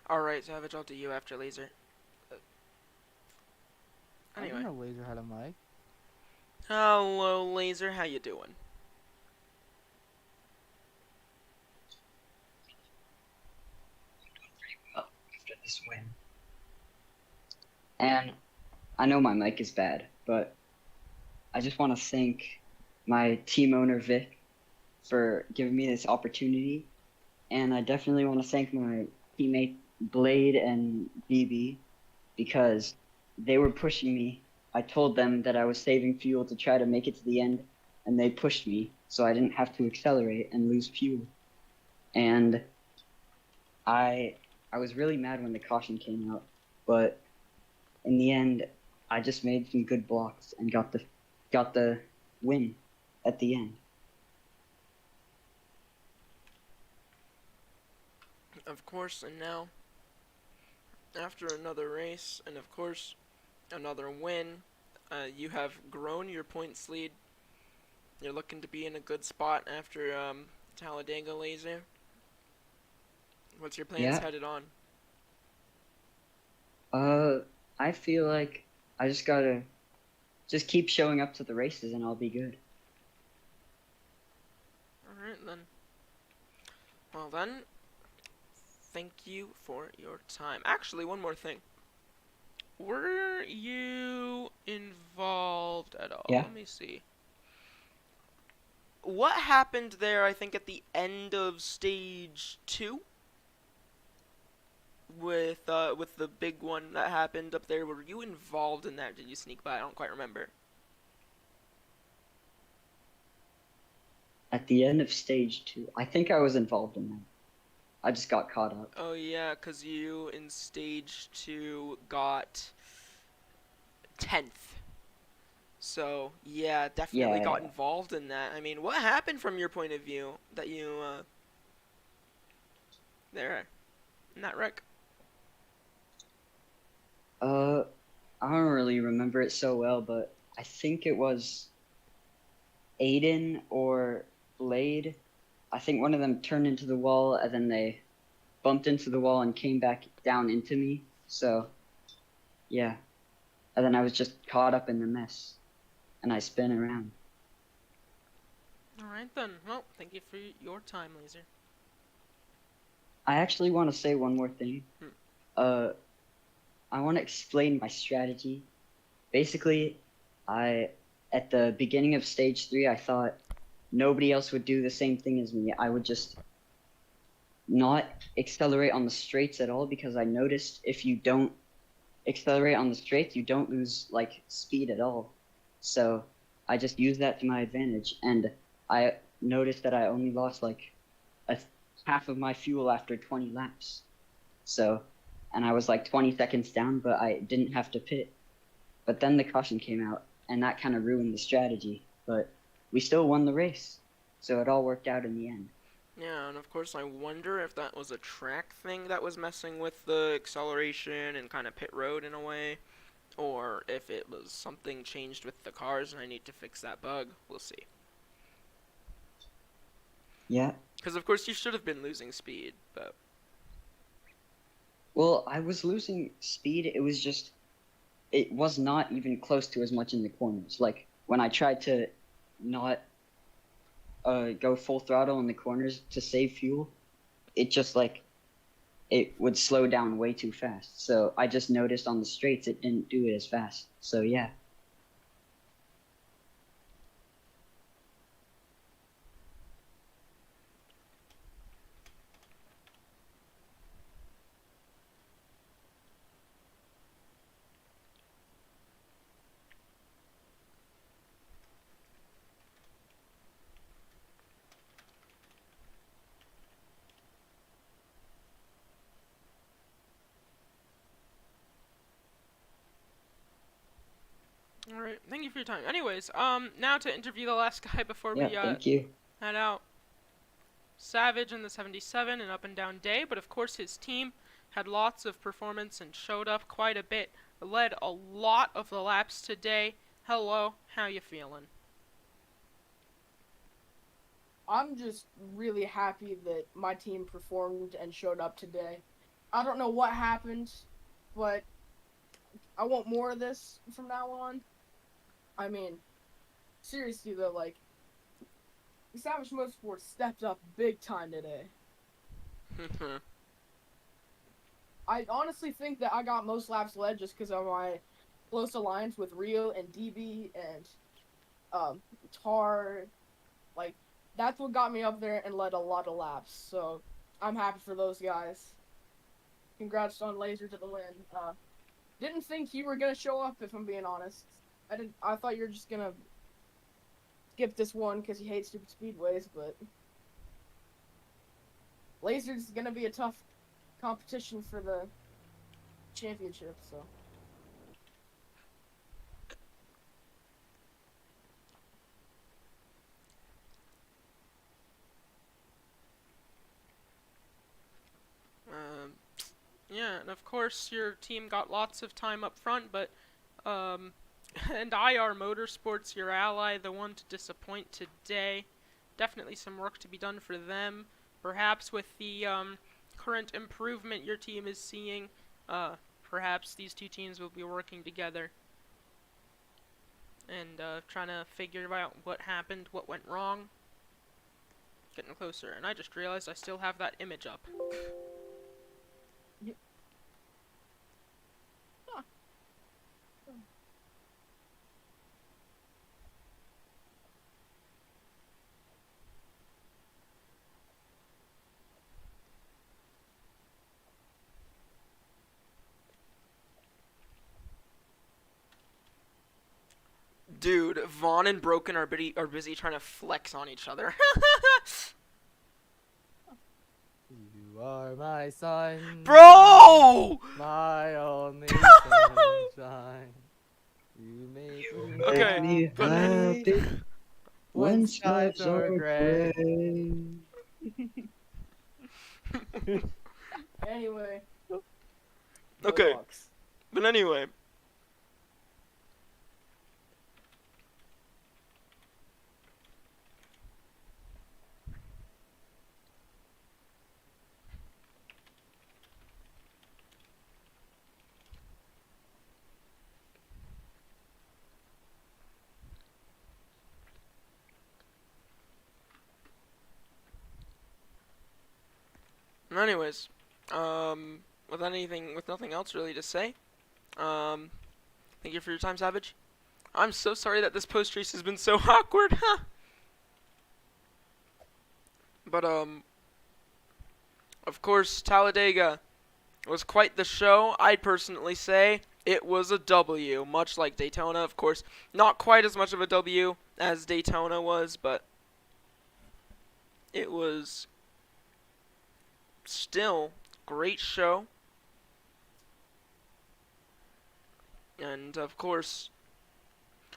All right, Savage, I'll do you after Laser. I Anyway. didn't know Laser had a mic. Hello, Laser. How you doing? After this win. And I know my mic is bad, but I just want to thank my team owner, Vic, for giving me this opportunity. And I definitely want to thank my teammate, Blade and BB, because they were pushing me. I told them that I was saving fuel to try to make it to the end, and they pushed me so I didn't have to accelerate and lose fuel. And I was really mad when the caution came out, but in the end, I just made some good blocks and got the win at the end. Of course, and now, after another race, and of course, another win, you have grown your points lead. You're looking to be in a good spot after Talladega, Laser. What's your plans headed on? I feel like I just gotta keep showing up to the races and I'll be good. Alright then. Well then, thank you for your time. Actually, one more thing. Were you involved at all? Yeah. Let me see. What happened there, I think, at the end of stage 2? With the big one that happened up there, were you involved in that? Did you sneak by? I don't quite remember. At the end of stage 2, I think I was involved in that. I just got caught up. Oh yeah, 'cause you in stage 2 got 10th. So yeah, definitely got Yeah. involved in that. I mean, what happened from your point of view that you there in that wreck? I don't really remember it so well, but I think it was Aiden or Blade. I think one of them turned into the wall and then they bumped into the wall and came back down into me. So, yeah. And then I was just caught up in the mess and I spin around. All right then. Well, thank you for your time, Laser. I actually want to say one more thing. Hmm. I want to explain my strategy. Basically, at the beginning of stage 3, I thought nobody else would do the same thing as me. I would just not accelerate on the straights at all because I noticed if you don't accelerate on the straights, you don't lose like speed at all. So I just used that to my advantage, and I noticed that I only lost like half of my fuel after 20 laps. So, and I was like 20 seconds down, but I didn't have to pit. But then the caution came out, and that kind of ruined the strategy. But we still won the race, so it all worked out in the end. Yeah, and of course I wonder if that was a track thing that was messing with the acceleration and kind of pit road in a way, or if it was something changed with the cars and I need to fix that bug. We'll see. Yeah. Because of course you should have been losing speed, but Well, I was losing speed. It was not even close to as much in the corners. Like when I tried to not go full throttle in the corners to save fuel, it just like it would slow down way too fast. So I just noticed on the straights it didn't do it as fast. So yeah. All right. Thank you for your time. Anyways, now to interview the last guy before Yeah, we thank you. head out. Savage in the 77 and up and down day, but of course his team had lots of performance and showed up quite a bit. Led a lot of the laps today. Hello, how you feeling? I'm just really happy that my team performed and showed up today. I don't know what happened, but I want more of this from now on. I mean, seriously though, like, Savage Motorsports stepped up big time today. I honestly think that I got most laps led just because of my close alliance with Rio and DB and Tar. Like, that's what got me up there and led a lot of laps. So I'm happy for those guys. Congrats on Laser to the win. Didn't think you were gonna show up, if I'm being honest. I thought you were just gonna skip this one because you hate stupid speedways, but Laser's gonna be a tough competition for the championship, so. Yeah, and of course your team got lots of time up front, but and IR Motorsports, your ally, the one to disappoint today. Definitely some work to be done for them. Perhaps with the current improvement your team is seeing, perhaps these two teams will be working together and trying to figure out what happened, what went wrong. Getting closer, and I just realized I still have that image up. dude, Vaughn and Broken are busy trying to flex on each other. You are my sun, Bro! my only sunshine. You make me Okay, Make me but- happy When skies are gray. Anyway. Okay. Go Hawks. But anyway. Anyways, with nothing else really to say, thank you for your time, Savage. I'm so sorry that this post race has been so awkward, But, of course, Talladega was quite the show. I'd personally say it was a W, much like Daytona, of course. Not quite as much of a W as Daytona was, but it was still great show. And, of course,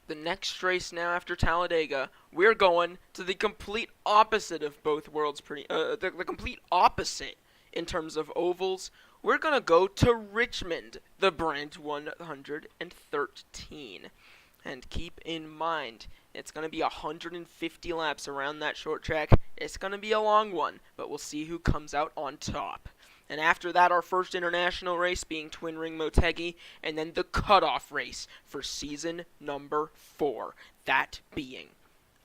the next race now after Talladega, we're going to the complete opposite of both worlds. The complete opposite in terms of ovals. We're gonna go to Richmond, the brand 113. And keep in mind, it's gonna be 150 laps around that short track. It's gonna be a long one, but we'll see who comes out on top. And after that, our first international race being Twin Ring Motegi, and then the cutoff race for season number 4, that being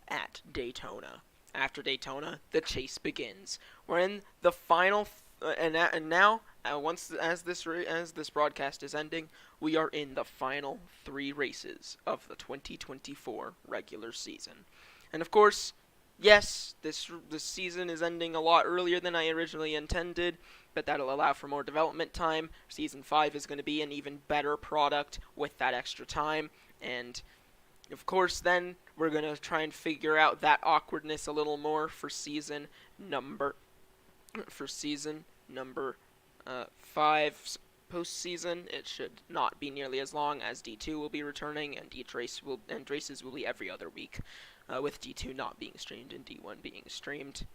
at Daytona. After Daytona, the chase begins. We're in the final, as this broadcast is ending, we are in the final 3 races of the 2024 regular season. And of course, yes, this season is ending a lot earlier than I originally intended, but that'll allow for more development time. Season 5 is going to be an even better product with that extra time, and of course then we're going to try and figure out that awkwardness a little more for season number 5's postseason. It should not be nearly as long, as D2 will be returning, and races will be every other week, with D2 not being streamed and D1 being streamed.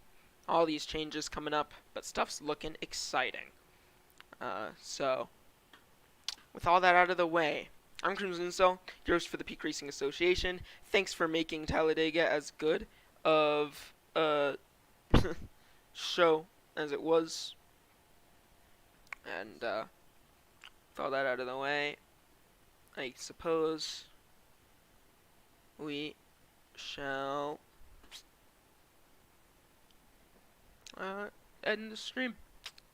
All these changes coming up, but stuff's looking exciting. So, with all that out of the way, I'm Crimson Cell, your host for the Peak Racing Association. Thanks for making Talladega as good of a show as it was. And, with all that out of the way, I suppose we shall end the stream.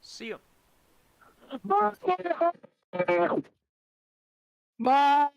See ya. Bye.